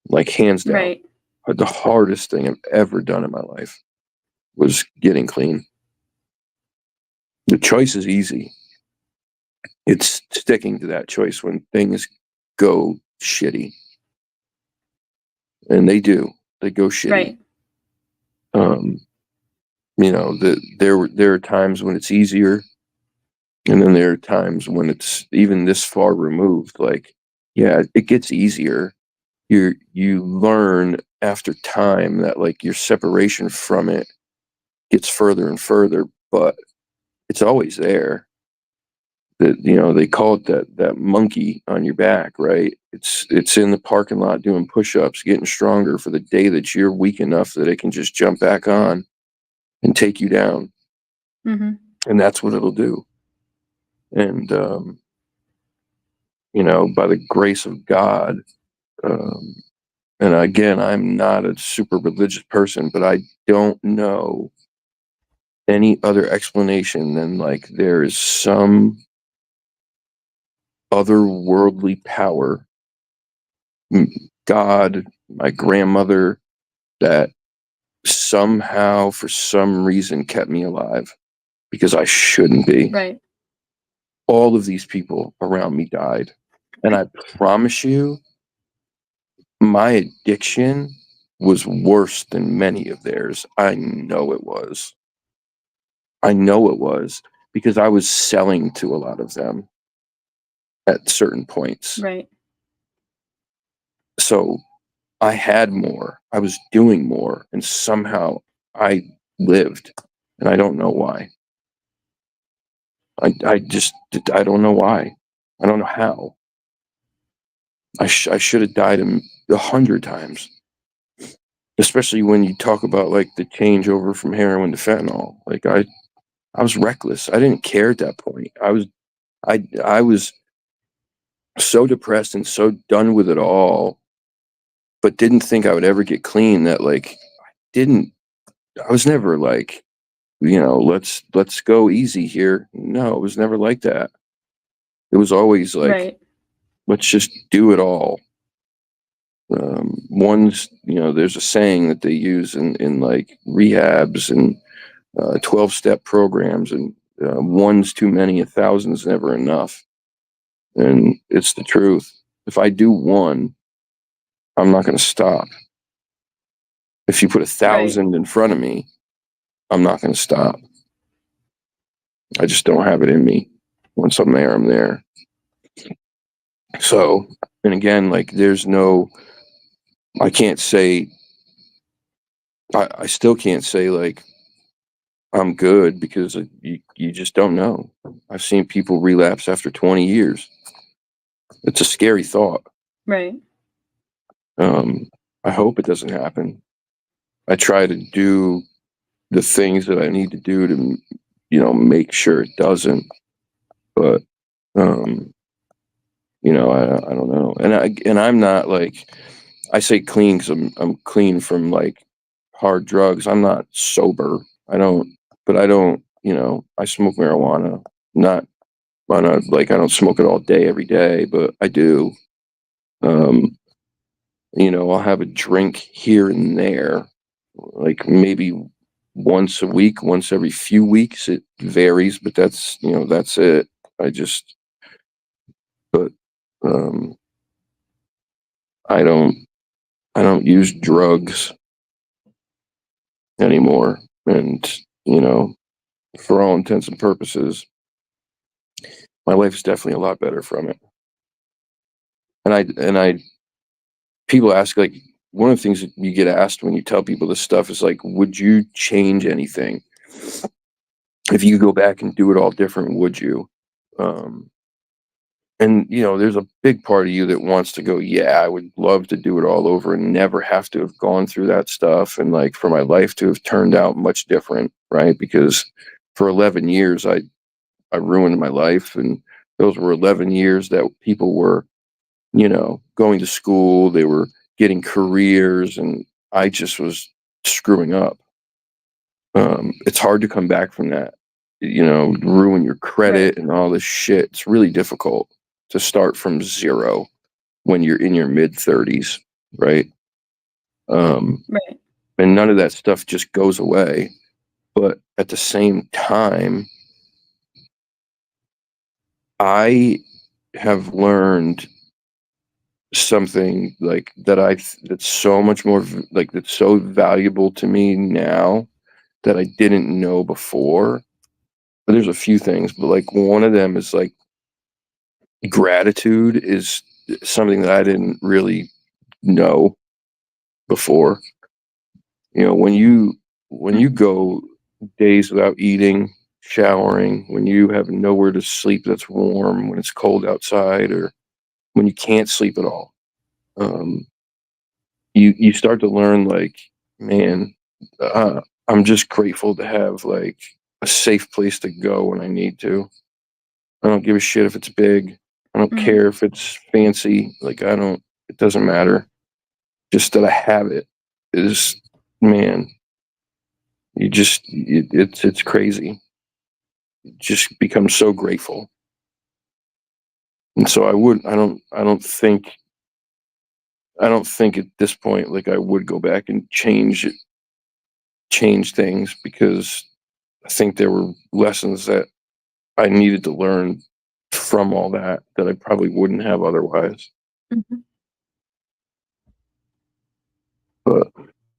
Like, hands down. Right. the hardest thing I've ever done in my life was getting clean. The choice is easy. It's sticking to that choice when things go shitty. And they do. They go shitty. Right. You know, there are times when it's easier, and then there are times when it's even this far removed. Like, yeah, it gets easier. You learn after time that like your separation from it gets further and further, but it's always there. That, you know, they call it that monkey on your back, right? It's in the parking lot doing push-ups, getting stronger for the day that you're weak enough that it can just jump back on and take you down. Mm-hmm. And that's what it'll do. And you know, by the grace of God, and again, I'm not a super religious person, but I don't know any other explanation than like there is some otherworldly power, God, my grandmother, that somehow, for some reason, kept me alive because I shouldn't be. Right. All of these people around me died. And I promise you, my addiction was worse than many of theirs. I know it was. I know it was because I was selling to a lot of them at certain points. Right. So I had more. I was doing more, and somehow I lived, and I don't know why. I don't know why. I don't know how. I should have died 100 times. Especially when you talk about like the changeover from heroin to fentanyl. Like I was reckless. I didn't care at that point. I was so depressed and so done with it all, but didn't think I would ever get clean. That like I was never like, you know, let's go easy here. No, it was never like that. It was always like, Right. let's just do it all. You know, there's a saying that they use in like rehabs and 12-step programs, and one's too many, 1,000's never enough. And it's the truth. If I do one, I'm not going to stop. If you put 1,000 in front of me, I'm not going to stop. I just don't have it in me. Once I'm there, I'm there. So, and again, like I can't say, I still can't say like I'm good because you just don't know. I've seen people relapse after 20 years. It's a scary thought. Right. I hope it doesn't happen. I try to do the things that I need to do to, you know, make sure it doesn't. But, you know, I don't know. And I'm not like, I say clean because I'm clean from like hard drugs. I'm not sober. I don't, you know, I smoke marijuana. Not on a, like, I don't smoke it all day, every day, but I do. You know, I'll have a drink here and there, like maybe once a week, once every few weeks. It varies, but that's, you know, that's it. I just, but, um, I don't, I don't use drugs anymore. And, you know, for all intents and purposes, my life is definitely a lot better from it. And people ask, like, one of the things that you get asked when you tell people this stuff is like, would you change anything? If you could go back and do it all different, would you? And, you know, there's a big part of you that wants to go, yeah, I would love to do it all over and never have to have gone through that stuff. And like for my life to have turned out much different, right? Because for 11 years, I ruined my life. And those were 11 years that people were, you know, going to school, they were getting careers, and I just was screwing up. It's hard to come back from that, you know, ruin your credit and all this shit. It's really difficult to start from zero when you're in your mid 30s, right? Right. And none of that stuff just goes away. But at the same time, I have learned something like that's so much more like that's so valuable to me now that I didn't know before. But there's a few things, but like one of them is like gratitude is something that I didn't really know before. You know, when you go days without eating, showering, when you have nowhere to sleep that's warm, when it's cold outside, or when you can't sleep at all, um, you start to learn like, man, I'm just grateful to have like a safe place to go when I need to. I don't give a shit if it's big. I don't Mm-hmm. care if it's fancy. Like I don't. It doesn't matter. Just that I have it is, man. It's crazy. You just become so grateful. And so I don't think at this point like I would go back and change things, because I think there were lessons that I needed to learn from all that I probably wouldn't have otherwise. Mm-hmm. But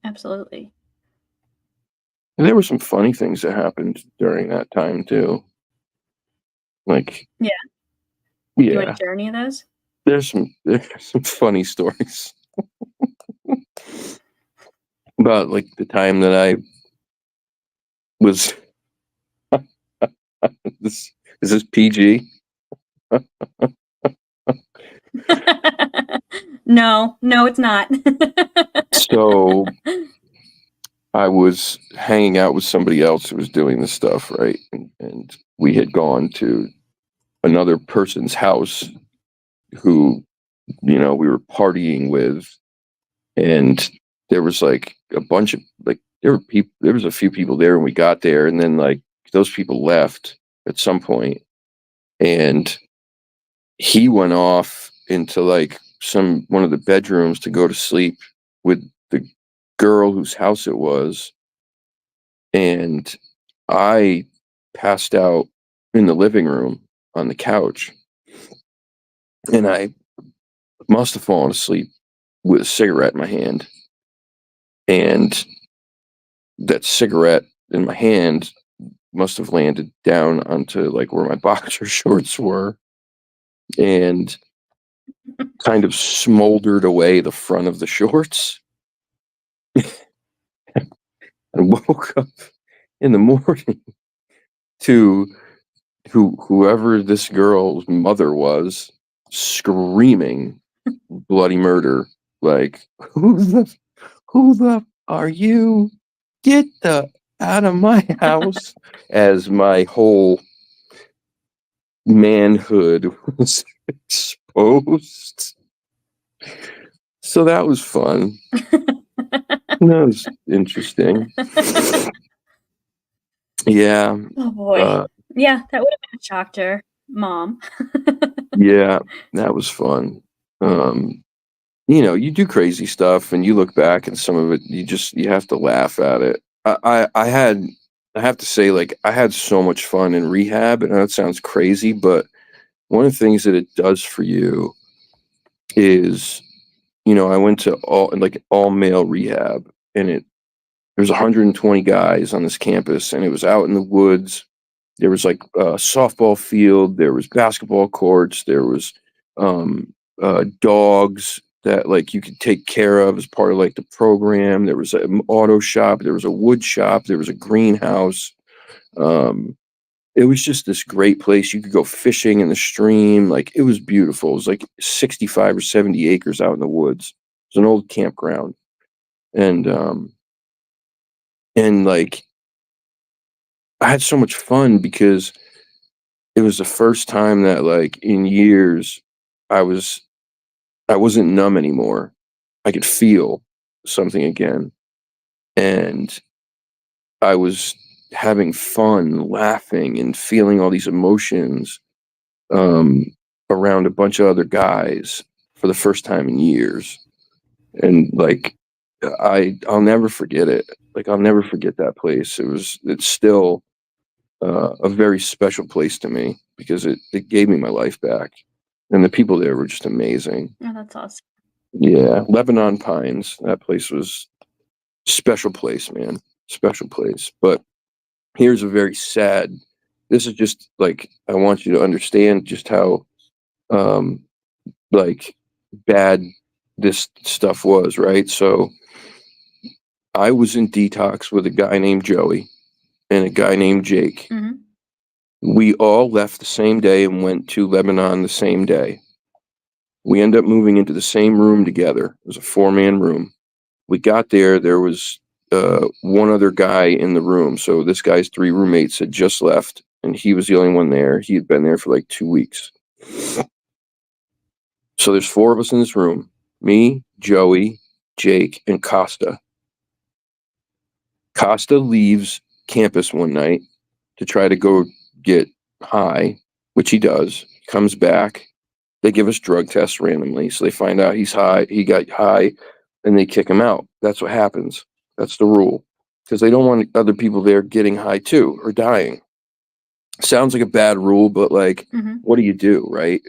Absolutely. there were some funny things that happened during that time too. Like, Yeah. You want yeah, to share any of those? there's some funny stories about like the time that I was this is this PG? No, no, it's not. So I was hanging out with somebody else who was doing this stuff, right? And we had gone to another person's house who, you know, we were partying with, and there was like a bunch of like there was a few people there when we got there, and then like those people left at some point, and he went off into like one of the bedrooms to go to sleep with the girl whose house it was, and I passed out in the living room on the couch, and I must have fallen asleep with a cigarette in my hand, and that cigarette in my hand must have landed down onto like where my boxer shorts were, and kind of smoldered away the front of the shorts. I woke up in the morning to whoever this girl's mother was screaming bloody murder, like, who the are you? Get the out of my house, as my whole manhood was exposed. So that was fun. That was interesting. Yeah. Oh boy. Uh, Yeah, that would have been a shock to her mom. yeah, that was fun. Um, you know, you do crazy stuff and you look back and some of it you have to laugh at it. I have to say, like, I had so much fun in rehab, and that sounds crazy, but one of the things that it does for you is, you know, I went to all male rehab, and there's 120 guys on this campus, and it was out in the woods. There was like a softball field, there was basketball courts, there was um, dogs that like you could take care of as part of like the program. There was an auto shop, there was a wood shop, there was a greenhouse. Um, it was just this great place. You could go fishing in the stream. Like it was beautiful. It was like 65 or 70 acres out in the woods. It was an old campground. And like I had so much fun because it was the first time that like in years I was I wasn't numb anymore. I could feel something again. And I was having fun, laughing and feeling all these emotions um, around a bunch of other guys for the first time in years. And like I'll never forget it. Like, I'll never forget that place. It's still a very special place to me because it gave me my life back, and the people there were just amazing. Oh, that's awesome. Yeah, Lebanon Pines. That place was special place, man. Special place. But here's a very sad. This is just like, I want you to understand just how um like bad this stuff was, right? So I was in detox with a guy named Joey and a guy named Jake. Mm-hmm. We all left the same day and went to Lebanon the same day. We ended up moving into the same room together. It was a 4-man room. We got there. There was one other guy in the room. So this guy's 3 roommates had just left, and he was the only one there. He had been there for like 2 weeks. So there's 4 of us in this room: me, Joey, Jake, and Costa. Costa leaves campus one night to try to go get high, which he does. Comes back. They give us drug tests randomly, so they find out he's high. He got high, and they kick him out. That's what happens. That's the rule, because they don't want other people there getting high too or dying. Sounds like a bad rule, but like, Mm-hmm. what do, right?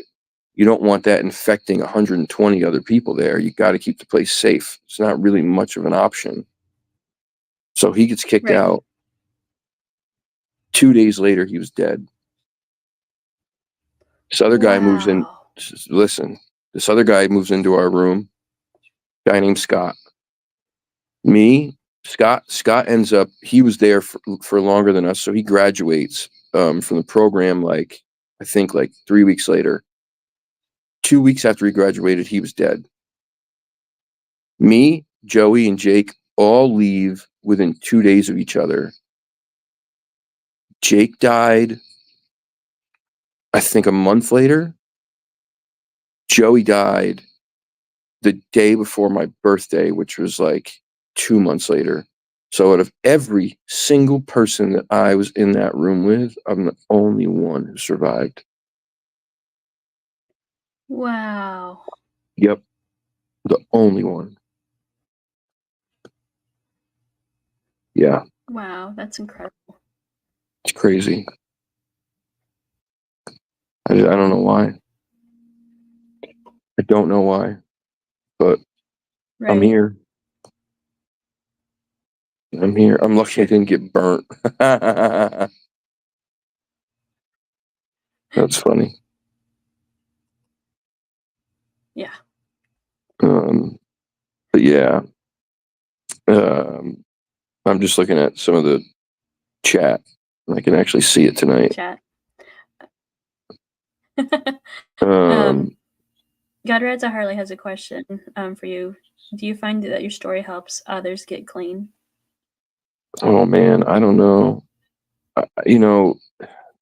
You don't want that infecting 120 other people there. You got to keep the place safe. It's not really much of an option. So he gets kicked Right. out. 2 days later, he was dead. This other guy moves in. Wow. Listen, this other guy moves into our room. Guy named Scott. Me, Scott ends up. He was there for longer than us, so he graduates from the program. Like, I think like 3 weeks later. 2 weeks after he graduated, he was dead. Me, Joey, and Jake all leave within 2 days of each other. Jake died, I think, a month later. Joey died the day before my birthday, which was like 2 months later. So out of every single person that I was in that room with, I'm the only one who survived. Wow. Yep. The only one. Yeah. Wow, that's incredible. It's crazy. I don't know why. I don't know why, but Right. I'm here. I'm here. I'm lucky I didn't get burnt. That's funny. Yeah. But yeah, I'm just looking at some of the chat. I can actually see it tonight. Chat. Um, God Rides a Harley has a question for you. Do you find that your story helps others get clean? oh man, I don't know.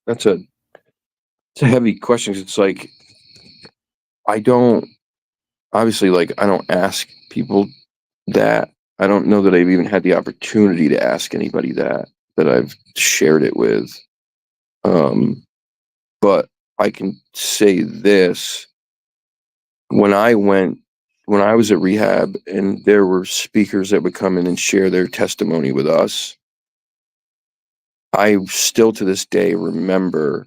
It's a heavy question. It's like, I don't obviously, like, I don't ask people that. I don't know that I've even had the opportunity to ask anybody that I've shared it with. But I can say this: when I was at rehab and there were speakers that would come in and share their testimony with us, I still to this day remember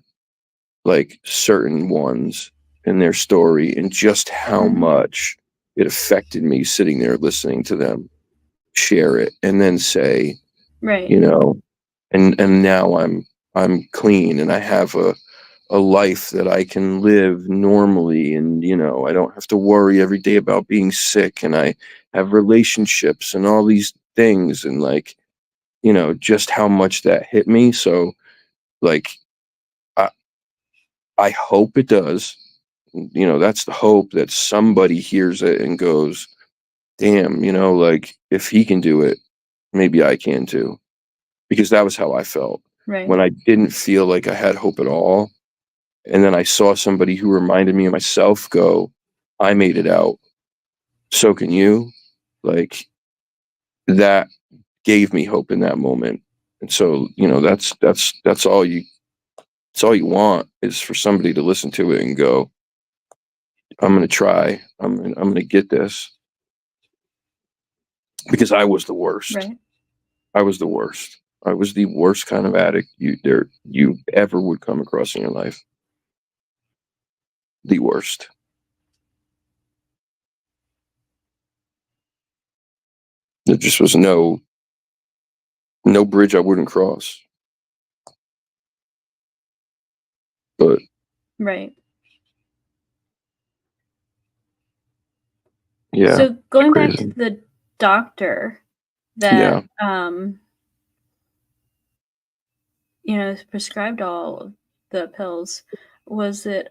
like certain ones in their story and just how much it affected me sitting there listening to them share it and then say, Right. And now I'm clean and I have a life that I can live normally, and I don't have to worry every day about being sick, and I have relationships and all these things, and like, just how much that hit me. So like, I hope it does. That's the hope, that somebody hears it and goes, damn, like, if he can do it, maybe I can too. Because that was how I felt Right. when I didn't feel like I had hope at all. And then I saw somebody who reminded me of myself go, I made it out. So can you. Like, that gave me hope in that moment. And so, that's all you want, is for somebody to listen to it and go, I'm going to try. I'm going to get this. because I was the worst. Right. I was the worst. I was the worst kind of addict you ever would come across in your life. The worst. There just was no bridge I wouldn't cross. But Right. yeah. So going back crazy. to the doctor that prescribed all of the pills, was it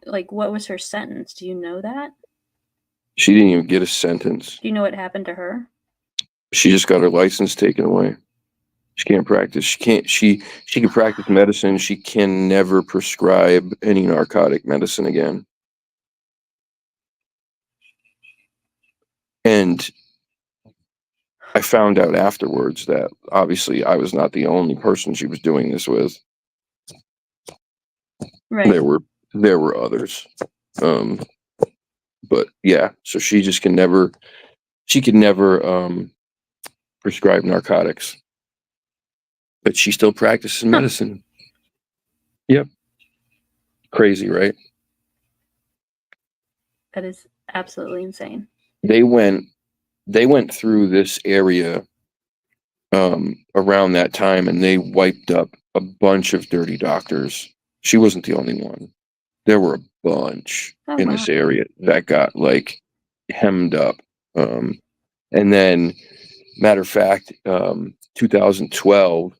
like what was her sentence? Do you know that? She didn't even get a sentence. Do you know what happened to her? She just got her license taken away. She can't practice. She can practice medicine. She can never prescribe any narcotic medicine again. And I found out afterwards that obviously I was not the only person she was doing this with. Right. There were others. But yeah, so she just can never prescribe narcotics. But she still practices medicine. Yep. Crazy, right? That is absolutely insane. They went through this area around that time, and they wiped up a bunch of dirty doctors. She wasn't the only one. There were a bunch in this area that got like hemmed up. And then, matter of fact, 2012.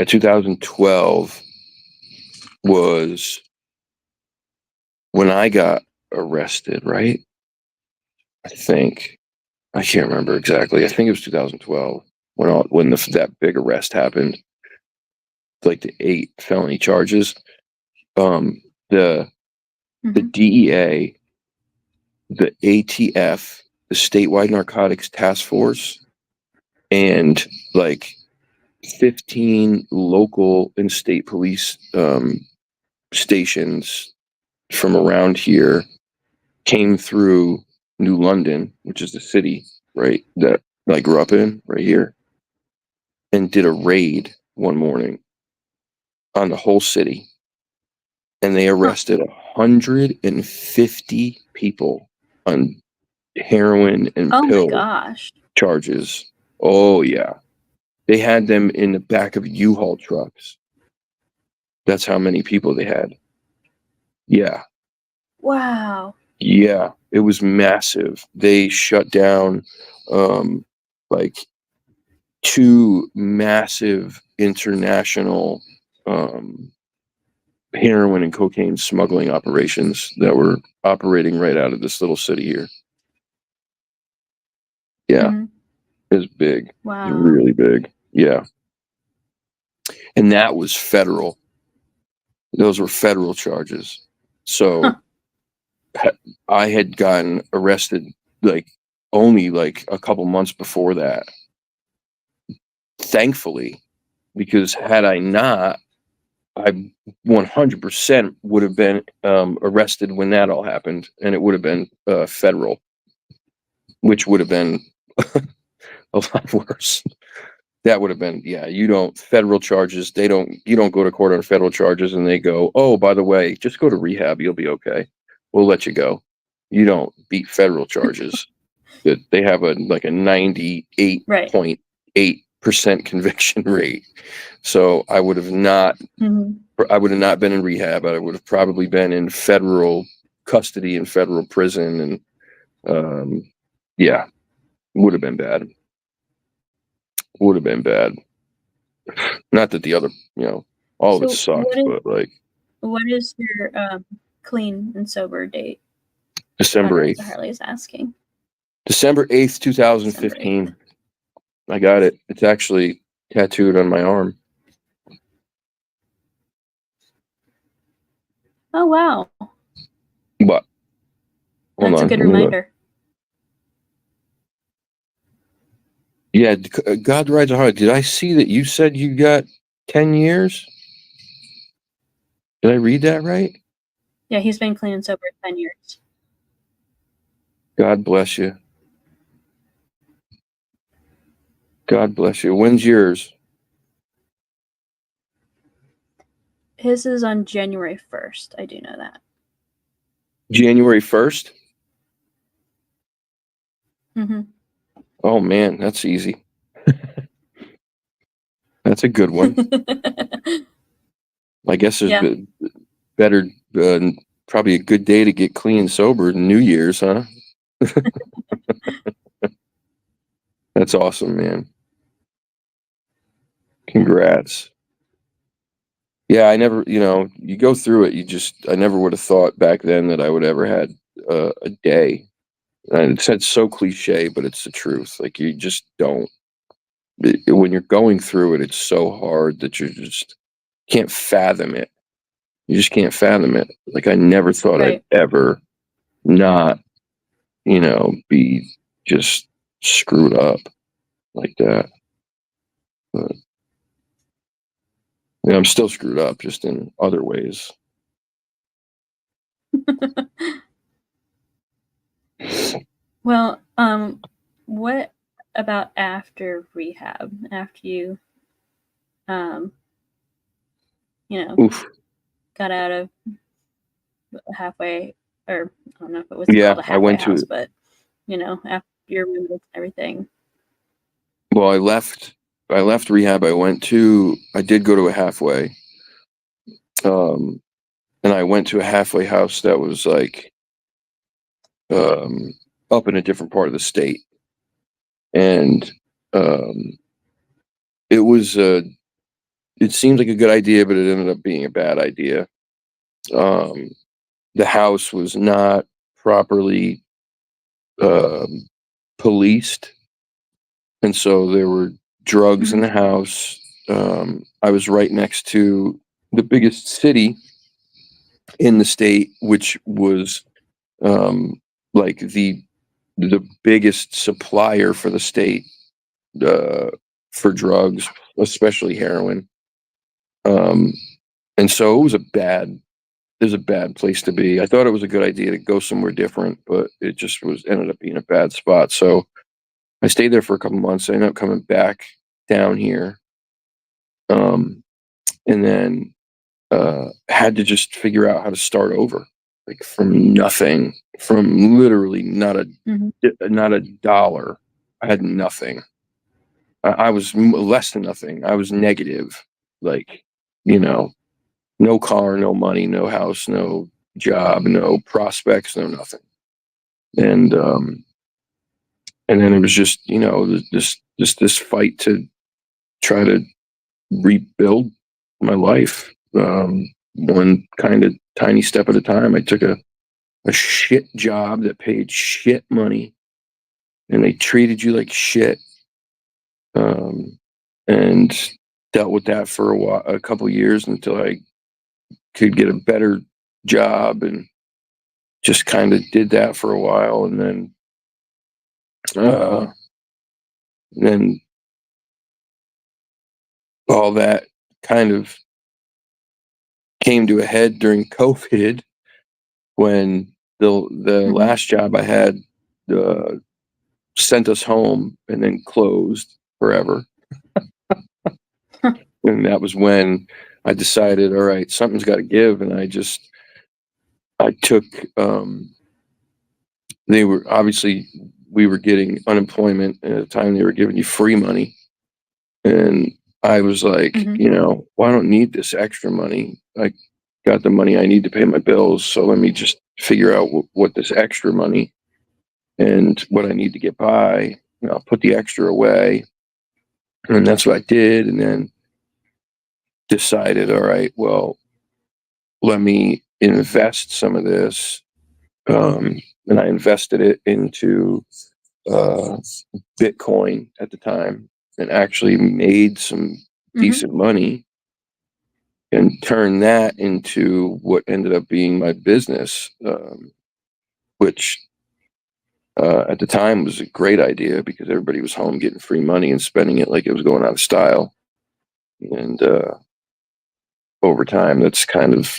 2012 was when I got arrested, right? I think. I can't remember exactly. I think it was 2012 when that big arrest happened. Like the 8 felony charges. The DEA, the ATF, the Statewide Narcotics Task Force, and like 15 local and state police stations from around here came through New London, which is the city, right, that I grew up in, right here, and did a raid one morning on the whole city. And they arrested 150 people on heroin and pill charges. Oh, yeah. They had them in the back of U-Haul trucks. That's how many people they had. Yeah. Wow. Yeah, it was massive. They shut down like 2 massive international heroin and cocaine smuggling operations that were operating right out of this little city here. Yeah. It was big. Wow. It was really big. Yeah. And that was federal. Those were federal charges. So I had gotten arrested like only like a couple months before that. Thankfully, because had I not, I 100% would have been arrested when that all happened, and it would have been federal, which would have been a lot worse. That would have been, federal charges. You don't go to court on federal charges and they go, oh, by the way, just go to rehab. You'll be okay. We'll let you go. You don't beat federal charges. They have a 98.8% conviction rate. So I would have not been in rehab. I would have probably been in federal custody and federal prison. And would have been bad. Would have been bad. Not that the other, all of it sucked, but like. What is your clean and sober date? December 8th. Harley is asking. December 8th, 2015. December 8th. I got it. It's actually tattooed on my arm. Oh, wow. But that's a good reminder. Yeah, God rides a heart. Did I see that you said you got 10 years? Did I read that right? Yeah, he's been clean and sober 10 years. God bless you. God bless you. When's yours? His is on January 1st. I do know that. January 1st? Mm-hmm. Oh, man, that's easy. That's a good one. I guess there's Yeah. better, probably a good day to get clean and sober than New Year's, huh? That's awesome, man. Congrats. Yeah, I never, you go through it. I never would have thought back then that I would ever had a day. And it's so cliche, but it's the truth. Like, you just don't. When you're going through it, it's so hard that you just can't fathom it. You just can't fathom it. Like, I never thought Right. I'd ever not, be just screwed up like that. But, I'm still screwed up, just in other ways. Well, what about after rehab? After you, um, Oof. got out of halfway, or I don't know if it was Yeah, called a I halfway went to. house, but after your removed and everything. Well, I left rehab. I did go to a halfway. And I went to a halfway house that was like up in a different part of the state. And it was it seemed like a good idea, but it ended up being a bad idea. The house was not properly policed, and so there were drugs in Mm-hmm. the house. I was right next to the biggest city in the state, which was like the biggest supplier for the state for drugs, especially heroin. And so it was a bad place to be. I thought it was a good idea to go somewhere different, but it just ended up being a bad spot. So I stayed there for a couple months. I ended up coming back down here, and then had to just figure out how to start over, like from nothing, from literally Mm-hmm. not a dollar. I had nothing. I was less than nothing. I was negative, like, no car, no money, no house, no job, no prospects, no nothing. And then it was just, this fight to try to rebuild my life, one kind of tiny step at a time. I took a shit job that paid shit money, and they treated you like shit, and dealt with that for a couple years until I could get a better job, and just kind of did that for a while. And then all that kind of came to a head during COVID, when the Mm-hmm. last job I had uh, sent us home and then closed forever. And that was when I decided, all right, something's got to give. And I took, they were obviously, we were getting unemployment, and at the time they were giving you free money. And I was like, Mm-hmm. well, I don't need this extra money. I got the money I need to pay my bills. So let me just figure out what this extra money and what I need to get by. I'll put the extra away. And that's what I did. And then decided, all right, well, let me invest some of this. And I invested it into uh, Bitcoin at the time, and actually made some Mm-hmm. decent money, and turned that into what ended up being my business, which at the time was a great idea, because everybody was home getting free money and spending it like it was going out of style. And over time, that's kind of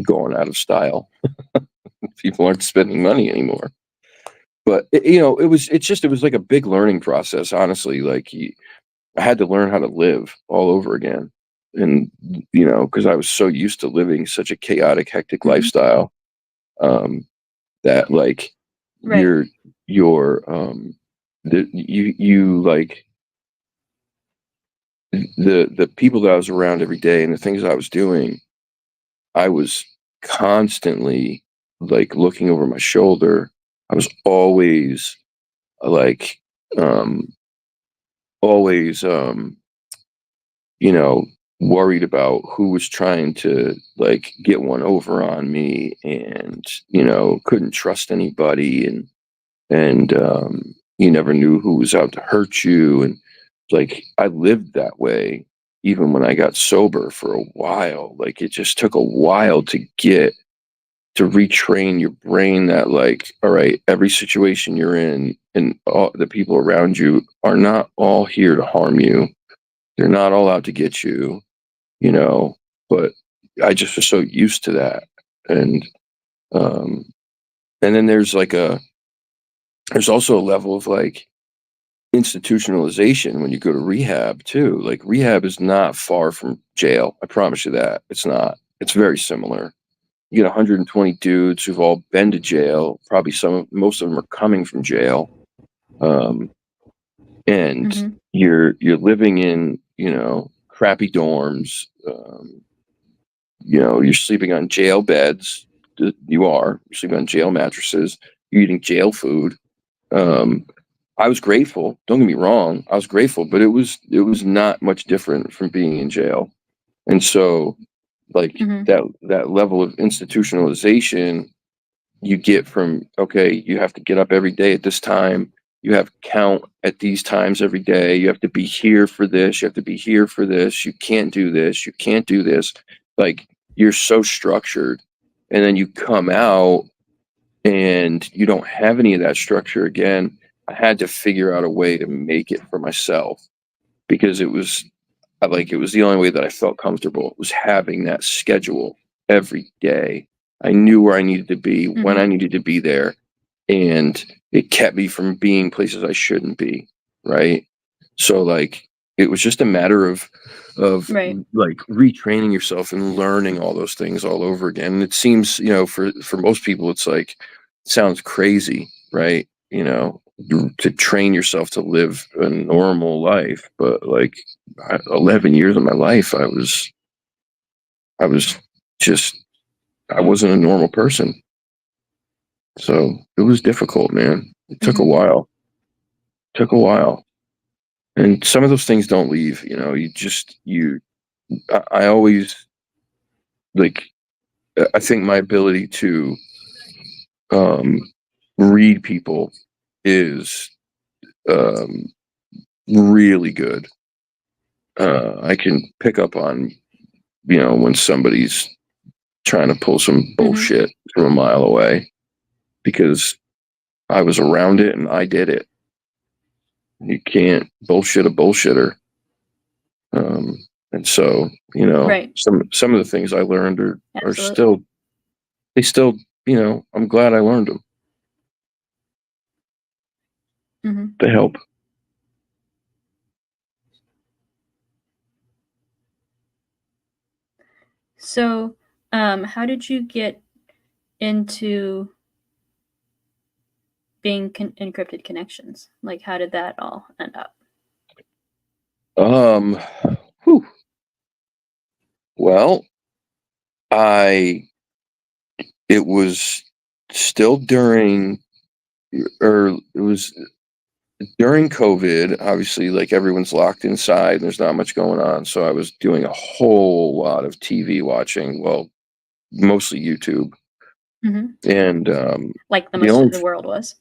going out of style. People aren't spending money anymore. but it was like a big learning process, honestly. Like I had to learn how to live all over again. And, because I was so used to living such a chaotic, hectic Mhm. lifestyle, that like Right. your you like the people that I was around every day and the things I was doing, I was constantly like looking over my shoulder. I was always like, um, always, you know, worried about who was trying to like get one over on me, and couldn't trust anybody, and you never knew who was out to hurt you. And like I lived that way even when I got sober for a while. Like it just took a while to retrain your brain that, like, all right, every situation you're in and all the people around you are not all here to harm you. They're not all out to get you, you know. But I just was so used to that. And um and then there's also a level of like institutionalization when you go to rehab too. Like rehab is not far from jail. I promise you that. It's not. It's very similar. You get 120 dudes who've all been to jail. Probably most of them are coming from jail. Um, and Mhm. you're living in, crappy dorms. You're sleeping on jail beds. You're sleeping on jail mattresses. You're eating jail food. Um, I was grateful. Don't get me wrong. I was grateful, but it was not much different from being in jail. And so, like Mhm. that level of institutionalization you get from, okay, you have to get up every day at this time. You have count at these times every day. You have to be here for this. You have to be here for this. You can't do this. You can't do this. Like you're so structured, and then you come out and you don't have any of that structure again. I had to figure out a way to make it for myself, because it was the only way that I felt comfortable, was having that schedule every day. I knew where I needed to be, when I Mhm. needed to be there, and it kept me from being places I shouldn't be, right? So like it was just a matter of Right. like retraining yourself and learning all those things all over again. And it seems, for most people it's like sounds crazy, right? To train yourself to live a normal life, but like 11 years of my life I was just I wasn't a normal person. So it was difficult, man. It took a Mhm. while. Took a while. And some of those things don't leave, you just you I always like I think my ability to um read people is um really good. I can pick up on, when somebody's trying to pull some Mhm. bullshit from a mile away, because I was around it and I did it. You can't bullshit a bullshitter. Um, and so, Right. some of the things I learned are Absolutely. still, they still, I'm glad I learned them. Mhm. They help. So, how did you get into being encrypted connections? Like, how did that all end up? Um, whew. Well, I, it was still it was during COVID. Obviously, like everyone's locked inside and there's not much going on. So I was doing a whole lot of TV watching. Well, mostly YouTube. Mhm. And Like the the most only of the world was?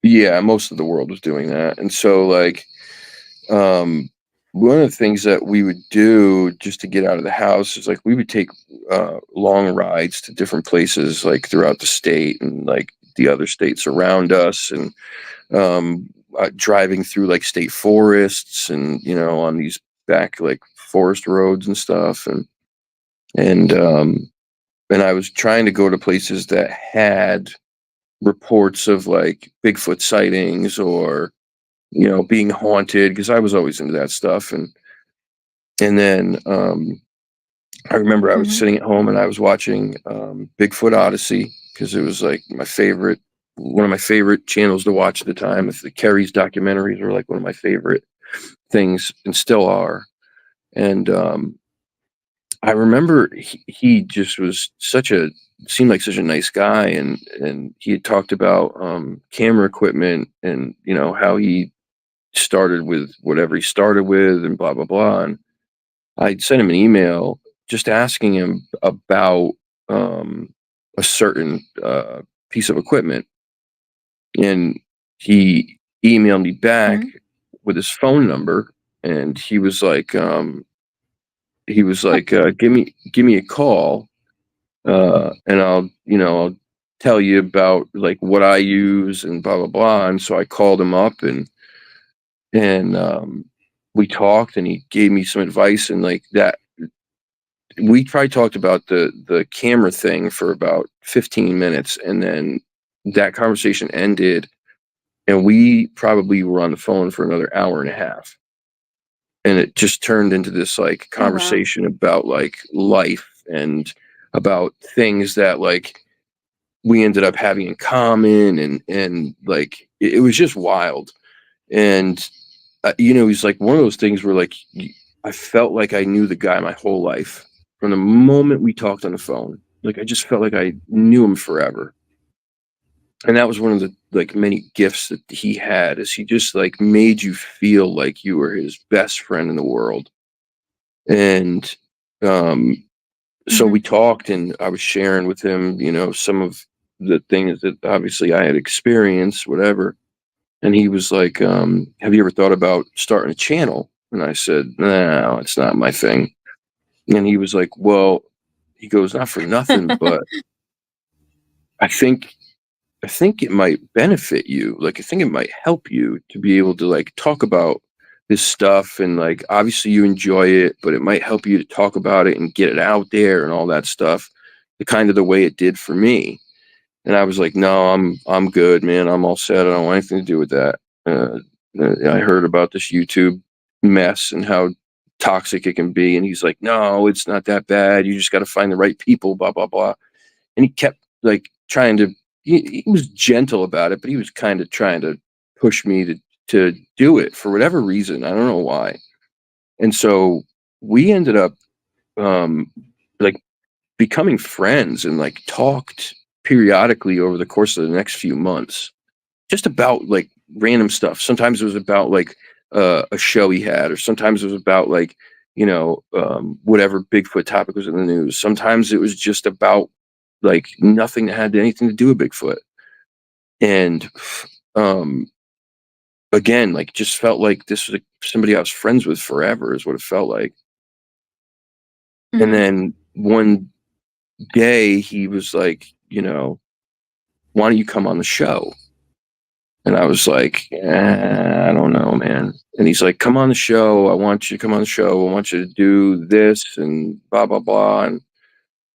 yeah, most of the world was doing that. And so like um one of the things that we would do just to get out of the house is like we would take long rides to different places like throughout the state and like the other states around us, and driving through like state forests and on these back like forest roads and stuff, and I was trying to go to places that had reports of like Bigfoot sightings or, you know, being haunted, because I was always into that stuff. And then I remember I was Mhm. sitting at home and I was watching Bigfoot Odyssey, because it was like one of my favorite channels to watch at the time. The Carrie's documentaries were like one of my favorite things and still are. And I remember he just was seemed like such a nice guy, and he had talked about camera equipment, and you know how he started with whatever he started with and blah blah blah. And I sent him an email just asking him about a certain piece of equipment, and he emailed me back Mhm. with his phone number, and he was like, give me a call, and I'll tell you about like what I use and blah blah blah. And so I called him up, and we talked, and he gave me some advice, and like that we probably talked about the camera thing for about 15 minutes, and then that conversation ended, and we probably were on the phone for another hour and a half, and it just turned into this like Oh, wow. conversation about like life and about things that like we ended up having in common, and like it was just wild. And he's like one of those things where like I felt like I knew the guy my whole life from the moment we talked on the phone. Like I just felt like I knew him forever. And that was one of the like many gifts that he had, is he just like made you feel like you were his best friend in the world. And um so we Mhm. talked, and I was sharing with him, some of the things that obviously I had experienced, whatever. And he was like, have you ever thought about starting a channel? And I said, no, it's not my thing. And he was like, well, he goes, not for nothing, but I think I think it might benefit you. Like I think it might help you to be able to like talk about this stuff, and like obviously you enjoy it, but it might help you to talk about it and get it out there and all that stuff, the kind of the way it did for me. And I was like, no, I'm good, man. I'm all set. I don't want anything to do with that. I heard about this YouTube mess and how toxic it can be. And he's like, no, it's not that bad. You just got to find the right people, blah, blah, blah. And he kept like trying to, he was gentle about it, but he was kind of trying to push me to do it for whatever reason. I don't know why. And so we ended up, um, like becoming friends, and like talked periodically over the course of the next few months, just about like random stuff. Sometimes it was about like a show he had, or sometimes it was about like, whatever Bigfoot topic was in the news. Sometimes it was just about like nothing that had anything to do with Bigfoot. And um, again, like just felt like this was like somebody I was friends with forever, is what it felt like. And Mhm. then one day he was like, why don't you come on the show? And I was like, I don't know, man. And he's like, come on the show. I want you to come on the show. I want you to do this and blah, blah, blah. And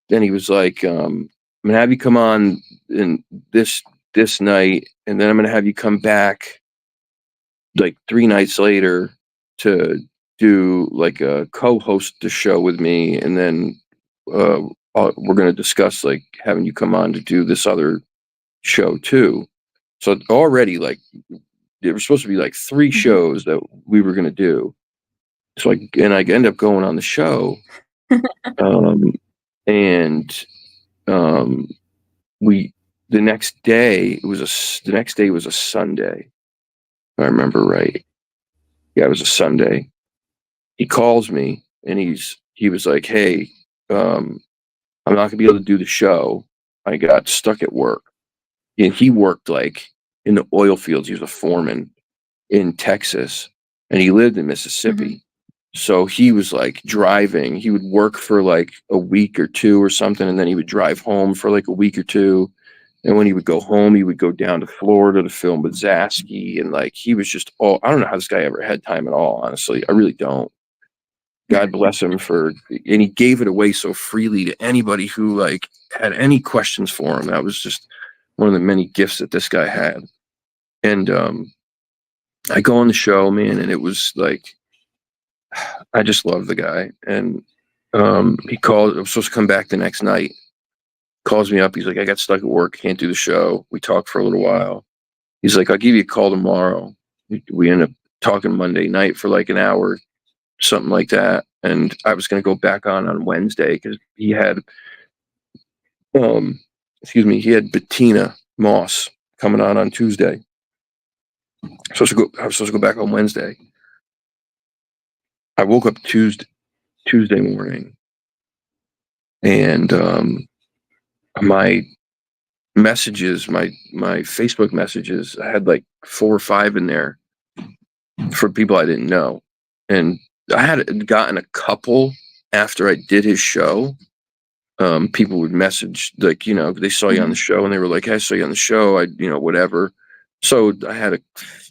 then he was like, I'm gonna have you come on in this night, and then I'm gonna have you come back like 3 nights later to do like a co-host the show with me, and then uh, we're gonna discuss like having you come on to do this other show too. So already like there were supposed to be like 3 Mhm. shows that we were gonna do. So I end up going on the show, um, and um, we the next day was a Sunday. If I remember right. Yeah, it was a Sunday. He calls me, and he was like, "Hey, I'm not gonna be able to do the show. I got stuck at work." And he worked like in the oil fields. He was a foreman in Texas, and he lived in Mhm. Mississippi. So he was like driving. He would work for like a week or two or something, and then he would drive home for like a week or two. And when he would go home, he would go down to Florida to film with Zasky. And like he was just I don't know how this guy ever had time at all, honestly. I really don't. God bless him and he gave it away so freely to anybody who like had any questions for him. That was just one of the many gifts that this guy had. And I go on the show, man, and it was like, I just love the guy. And he called. I was supposed to come back the next night. Calls me up. He's like, I got stuck at work. Can't do the show. We talked for a little while. He's like, I'll give you a call tomorrow. We end up talking Monday night for like an hour, something like that. And I was going to go back on Wednesday because he had, he had Bettina Moss coming on Tuesday. I was supposed to go back on Wednesday. I woke up Tuesday morning, and my messages, my Facebook messages, I had like 4 or 5 in there for people I didn't know, and I had gotten a couple after I did his show. People would message like, they saw you on the show, and they were like, hey, I saw you on the show. Whatever. So I had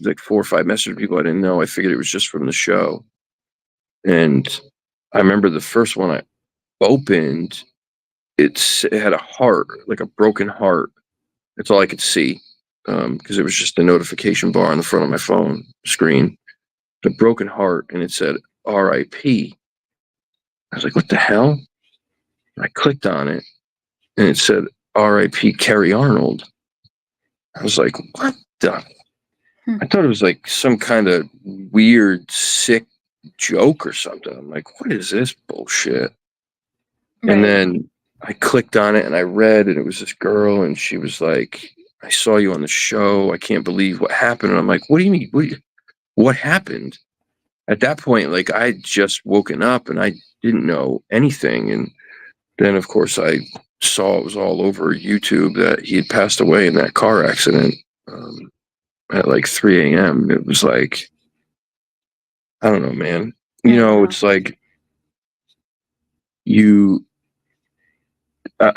like 4 or 5 messages from people I didn't know. I figured it was just from the show. And I remember the first one I opened, it had a heart, like a broken heart. That's all I could see, because it was just the notification bar on the front of my phone screen. A broken heart, and it said R.I.P. I was like, what the hell? I clicked on it, and it said R.I.P. Kerry Arnold. I was like, what the? I thought it was like some kind of weird, sick joke or something. I'm like, what is this bullshit? Right. And then I clicked on it and I read, and it was this girl, and she was like, I saw you on the show. I can't believe what happened. And I'm like, what do you mean? What happened? At that point, like, I had just woken up and I didn't know anything. And then, of course, I saw it was all over YouTube that he had passed away in that car accident at like 3 a.m. It was like, I don't know, man. It's like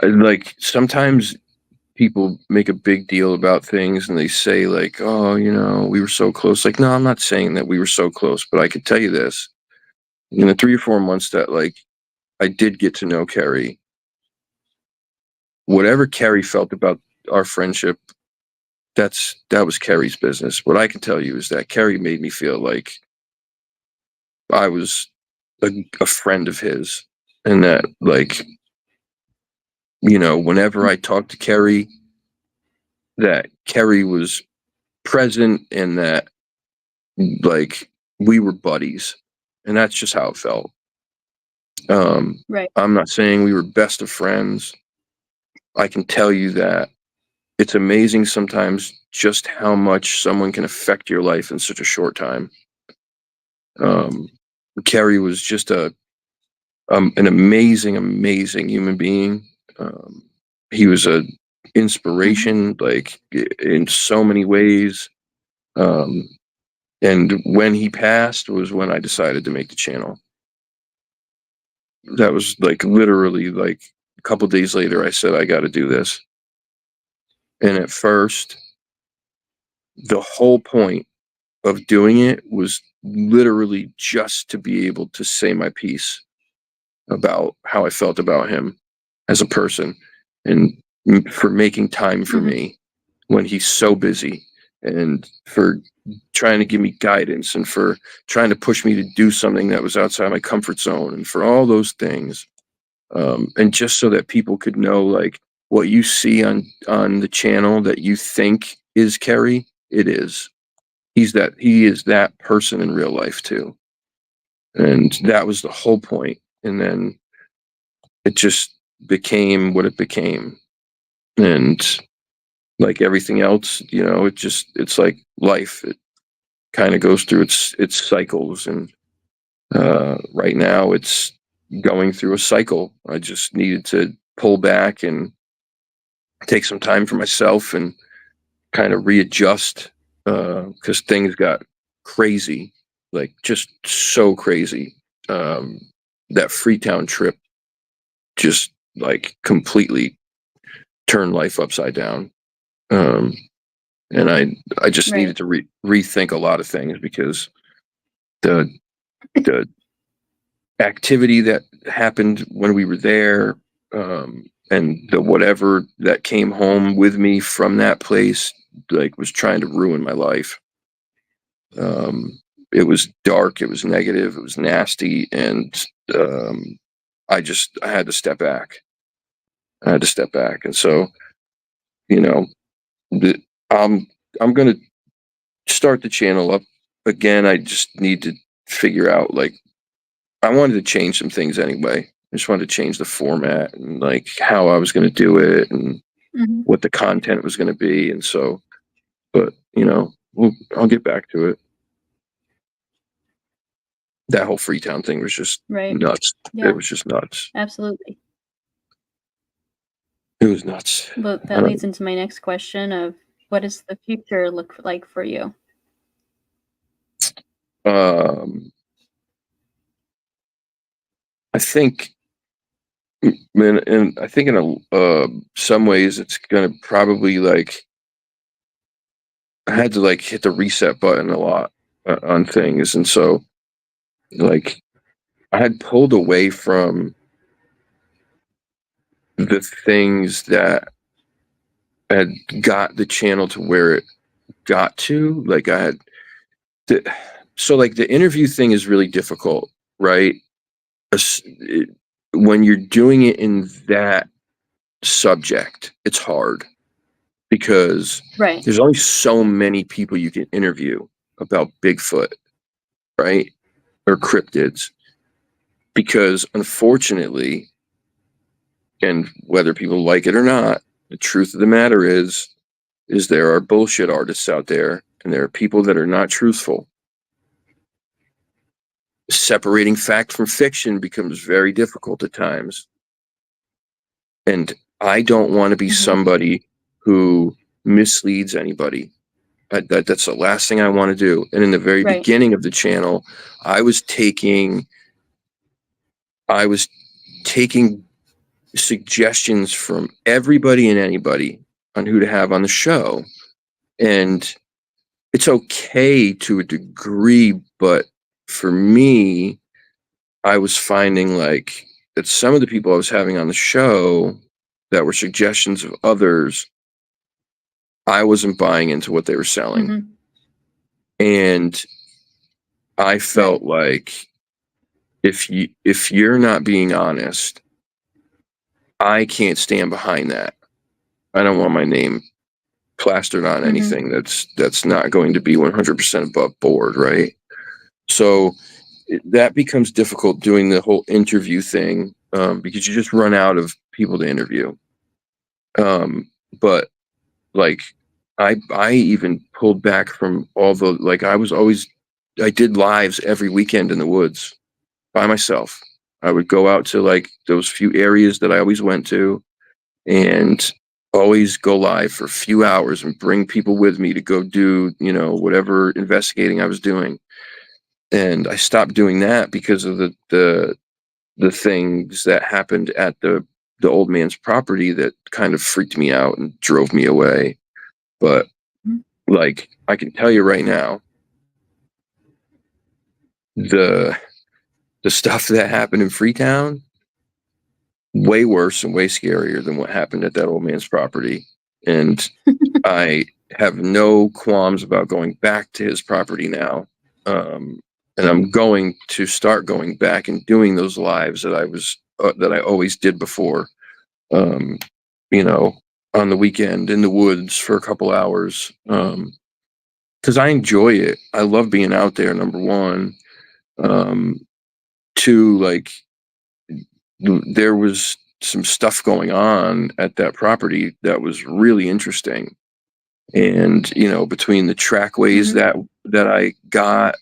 like sometimes people make a big deal about things and they say like, oh, we were so close. Like, no, I'm not saying that we were so close, but I could tell you this. In the 3 or 4 months that like I did get to know Kerry, whatever Kerry felt about our friendship, that was Kerry's business. What I can tell you is that Kerry made me feel like I was a friend of his, and that like, whenever I talked to Kerry, that Kerry was present, and that like we were buddies, and that's just how it felt. Right. I'm not saying we were best of friends. I can tell you that it's amazing sometimes just how much someone can affect your life in such a short time. Kerry was just an amazing, amazing human being. He was a inspiration, like in so many ways. And when he passed was when I decided to make the channel. That was like literally like a couple days later, I said, I got to do this. And at first, the whole point of doing it was literally just to be able to say my piece about how I felt about him as a person, and for making time for me when he's so busy, and for trying to give me guidance, and for trying to push me to do something that was outside my comfort zone, and for all those things. And just so that people could know, like, what you see on the channel that you think is Kerry, it is. He is that person in real life too. And that was the whole point. And then it just became what it became. And like everything else, it's like life. It kind of goes through its cycles. And right now it's going through a cycle. I just needed to pull back and take some time for myself and kind of readjust, because things got crazy, like just so crazy. That Freetown trip just like completely turned life upside down. And I just needed to rethink a lot of things, because the activity that happened when we were there, and the whatever that came home with me from that place, like, was trying to ruin my life. It was dark, it was negative, it was nasty, and I had to step back. And so, you know, the, I'm I'm gonna start the channel up again. I just need to figure out, like, I wanted to change some things anyway. I just wanted to change the format and, like, how I was going to do it and Mhm. what the content was going to be. And so, but I'll get back to it. That whole Freetown thing was just Right. nuts. Yeah, It was just nuts. absolutely. It was nuts. But I that don't, leads into my next question of what does the future look like for you? um, I think, and I think in some ways it's going to probably, like, I had to, like, hit the reset button a lot on things. And so, like, I had pulled away from the things that had got the channel to where it got to. Like, I had so, like, the interview thing is really difficult, right? When you're doing it in that subject, it's hard because Right. there's only so many people you can interview about Bigfoot, right? Or cryptids. Because, unfortunately, and whether people like it or not, the truth of the matter is there are bullshit artists out there, and there are people that are not truthful. Separating fact from fiction becomes very difficult at times. And I don't want to be Mhm. somebody who misleads anybody. That's the last thing I want to do. And in the very Right. beginning of the channel, I was taking suggestions from everybody and anybody on who to have on the show. And it's okay to a degree, but for me, I was finding, like, that some of the people I was having on the show that were suggestions of others, I wasn't buying into what they were selling. Mhm. And I Right. felt like, if you're not being honest, I can't stand behind that. I don't want my name plastered on Mhm. anything that's not going to be 100% above board, right? So that becomes difficult doing the whole interview thing, because you just run out of people to interview. But, like, I even pulled back from all the, like, I did lives every weekend in the woods by myself. I would go out to, like, those few areas that I always went to, and always go live for a few hours and bring people with me to go do, whatever investigating I was doing. And I stopped doing that because of the things that happened at the old man's property that kind of freaked me out and drove me away. But, Mhm. like, I can tell you right now, the the stuff that happened in Freetown, way worse and way scarier than what happened at that old man's property. And I have no qualms about going back to his property now. And I'm going to start going back and doing those lives that I always did before. Um, you know, on the weekend in the woods for a couple hours. Because I enjoy it. I love being out there. Number one. Two, like, there was some stuff going on at that property that was really interesting. And, between the trackways Mhm. that I got,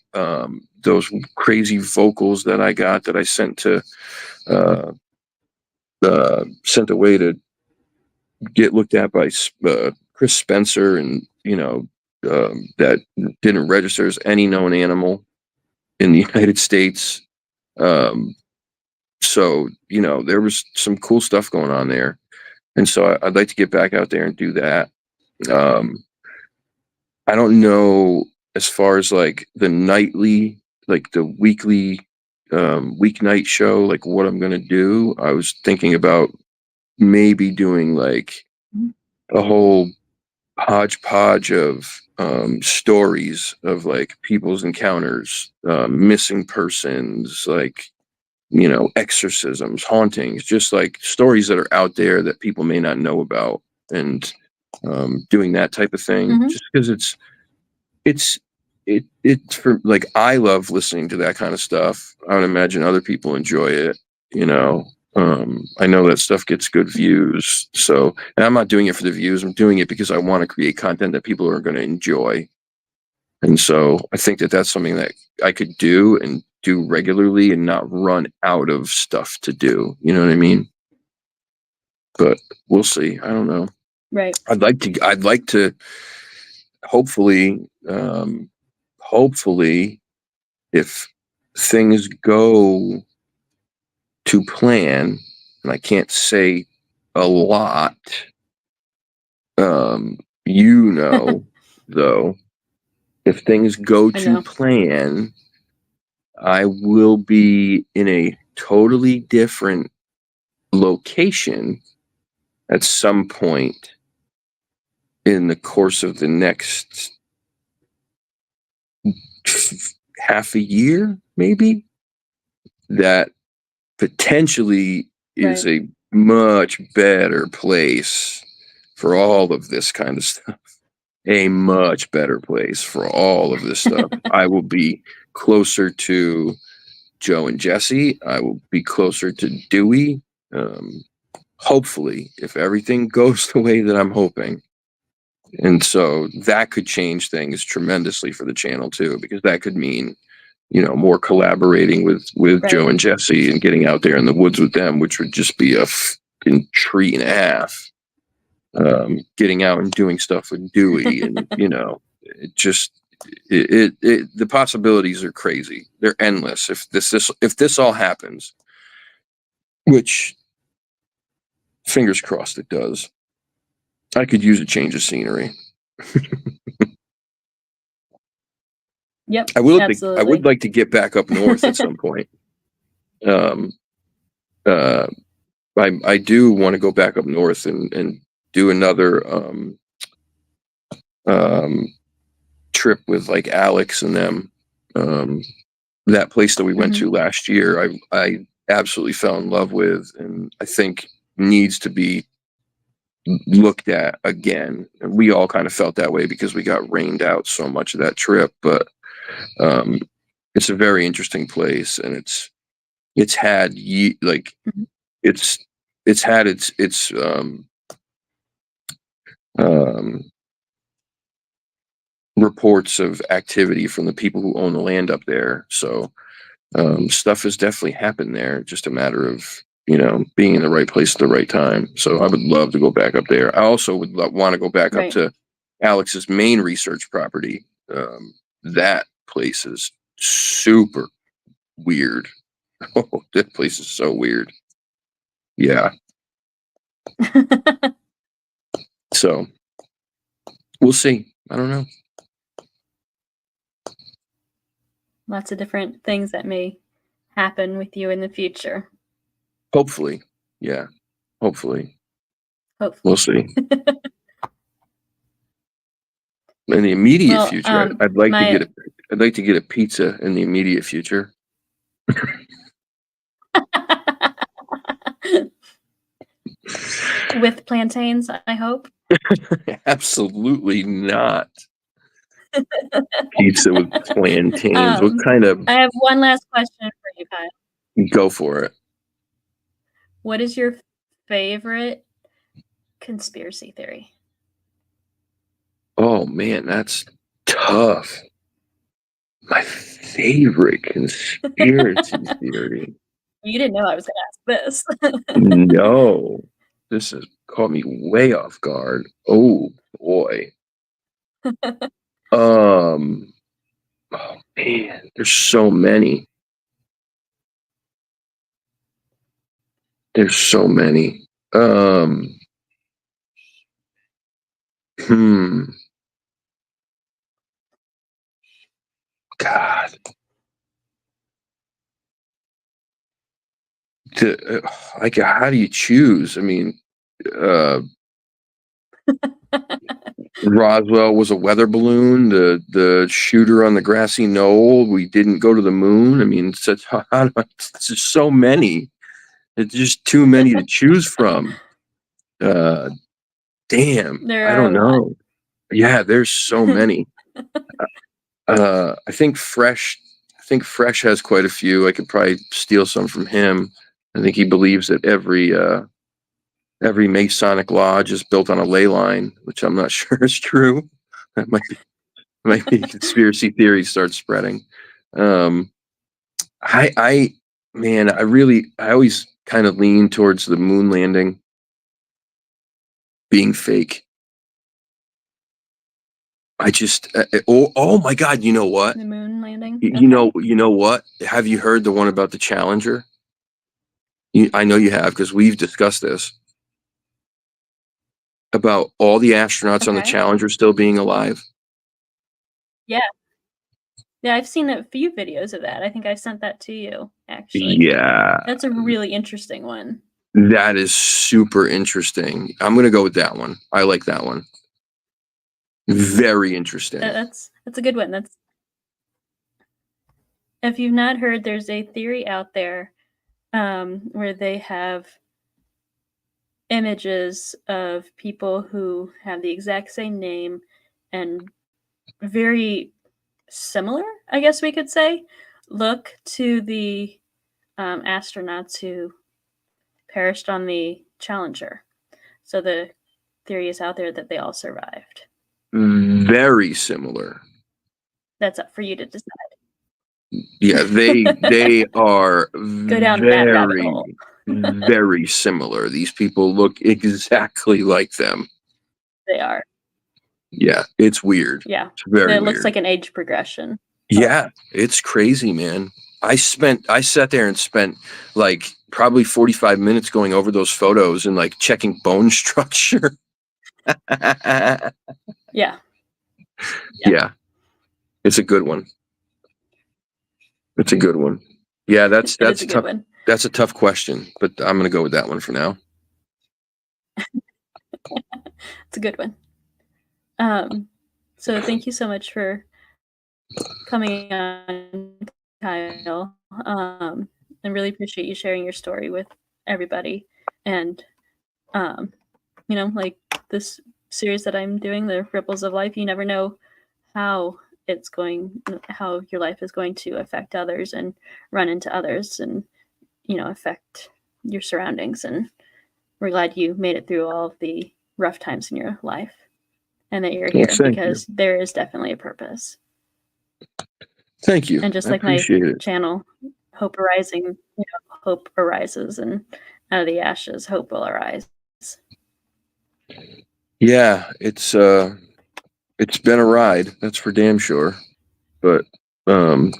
those crazy vocals that I got that I uh, sent away to get looked at by Chris Spencer, and, that didn't register as any known animal in the United States. Um, so, there was some cool stuff going on there. And so I'd like to get back out there and do that. Um, I don't know, as far as, like, the weekly, weeknight show, like, what I'm going to do. I was thinking about maybe doing like Mhm. a whole hodgepodge of stories of like people's encounters, missing persons, like, you know, exorcisms, hauntings, just like stories that are out there that people may not know about, and doing that type of thing, Mhm. just because it's it's for, like, I love listening to that kind of stuff. I would imagine other people enjoy it, you know. I know that stuff gets good views, so, and I'm not doing it for the views. I'm doing it because I want to create content that people are going to enjoy. And so I think that that's something that I could do and do regularly and not run out of stuff to do. You know what I mean? But we'll see. I don't know. Right. I'd like to hopefully, hopefully, if things go to plan, and I can't say a lot, you know, though, if things go I to know. plan, I will be in a totally different location at some point in the course of the next half a year, maybe, that potentially is Right. a much better place for all of this kind of stuff. A much better place for all of this stuff. I will be closer to Joe and Jesse. I will be closer to Dewey. Um, Hopefully, if everything goes the way that I'm hoping. And so that could change things tremendously for the channel too, because that could mean, you know, more collaborating with Joe Right. and Jesse and getting out there in the woods with them, which would just be a fucking treat and a half. Getting out and doing stuff with Dewey, and you know, it just the possibilities are crazy. They're endless. If this all happens, which fingers crossed it does, I could use a change of scenery. Yep. I would Absolutely. like to get back up north at some point. Um, uh, I do want to go back up north and do another um, trip with like Alex and them. Um, that place that we went Mhm. to last year, I absolutely fell in love with, and I think needs to be looked at again. And we all kind of felt that way because we got rained out so much of that trip, but um, it's a very interesting place, and it's had like Mhm. it's it's had its um, reports of activity from the people who own the land up there. So stuff has definitely happened there. Just a matter of, you know, being in the right place at the right time. So I would love to go back up there. I also would want to go back up Right. to Alex's main research property. That place is super weird. Oh, that place is so weird. Yeah. So we'll see. I don't know. Lots of different things that may happen with you in the future. Hopefully. Yeah. Hopefully. We'll Hopefully. see. In the immediate Well, future, I'd like to my get a pizza in the immediate future. with plantains, I hope. Absolutely not. Pizza with plantains. What Um, kind of, I have one last question for you, Kyle. go for it. What is your favorite conspiracy theory? Oh man, that's tough. My favorite conspiracy theory. You didn't know I was gonna ask this. No, this has caught me way off guard. Oh boy. Um, oh man, there's so many. There's so many. Um, hmm. God. To, like, how do you choose? I mean, Roswell was a weather balloon. The shooter on the grassy knoll. We didn't go to the moon. I mean, it's just so many. It's just too many to choose from. Damn, There I are don't a lot. know. Yeah, there's so many. I think Fresh has quite a few. I could probably steal some from him. I think he believes that every Masonic lodge is built on a ley line, which I'm not sure is true. That might be conspiracy theories start spreading. I always kind of lean towards the moon landing being fake. I just oh my God, you know what? The moon landing. You know what? Have you heard the one about the Challenger? I know you have, because we've discussed this about all the astronauts on the Okay. Challenger still being alive. Yeah. Yeah, I've seen a few videos of that. I think I sent that to you, actually. Yeah, That's a really interesting one. that is super interesting. I'm gonna go with that one. I like that one. Very interesting. That's a good one. That's, if you've not heard, there's a theory out there where they have images of people who have the exact same name and very similar, I guess we could say, look to the astronauts who perished on the Challenger. So the theory is out there that they all survived. Very similar. That's up for you to decide. Yeah, they are Go down that rabbit hole. very similar. These people look exactly like them. They are. Yeah, it's weird. Yeah. It's very It weird. looks like an age progression. Yeah, it's crazy, man. I sat there and spent like probably 45 minutes going over those photos and like checking bone structure. Yeah. Yeah. It's a good one. It's a good one. Yeah, that's It is a tough. good one. That's a tough question, but I'm gonna go with that one for now. It's a good one. So thank you so much for coming on, Kyle. I really appreciate you sharing your story with everybody. And like this series that I'm doing, the Ripples of Life, you never know how your life is going to affect others and run into others and affect your surroundings. And we're glad you made it through all of the rough times in your life and that you're here, because there is definitely a purpose. Thank you. And just I like my appreciate it. channel, HopeArising, hope arises, and out of the ashes, hope will arise. Yeah, it's been a ride, that's for damn sure. But again,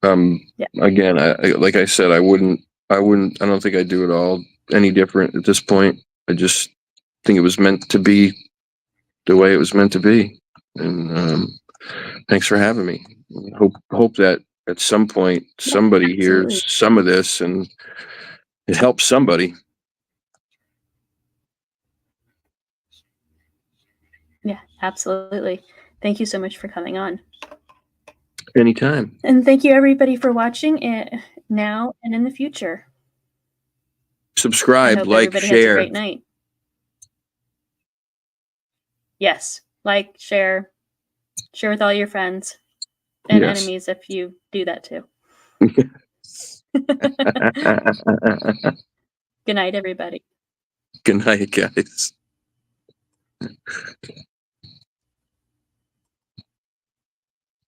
like I said, I don't think I'd do it all any different at this point. I just think it was meant to be the way it was meant to be. And thanks for having me. Hope that at some point somebody hears some of this and it helps somebody. Yeah, absolutely. Thank you so much for coming on. Anytime. And thank you everybody for watching it now and in the future. Subscribe, like, everybody share. Has a great night. Yes, like, share with all your friends and enemies if you do that too. Good night, everybody. Good night, guys.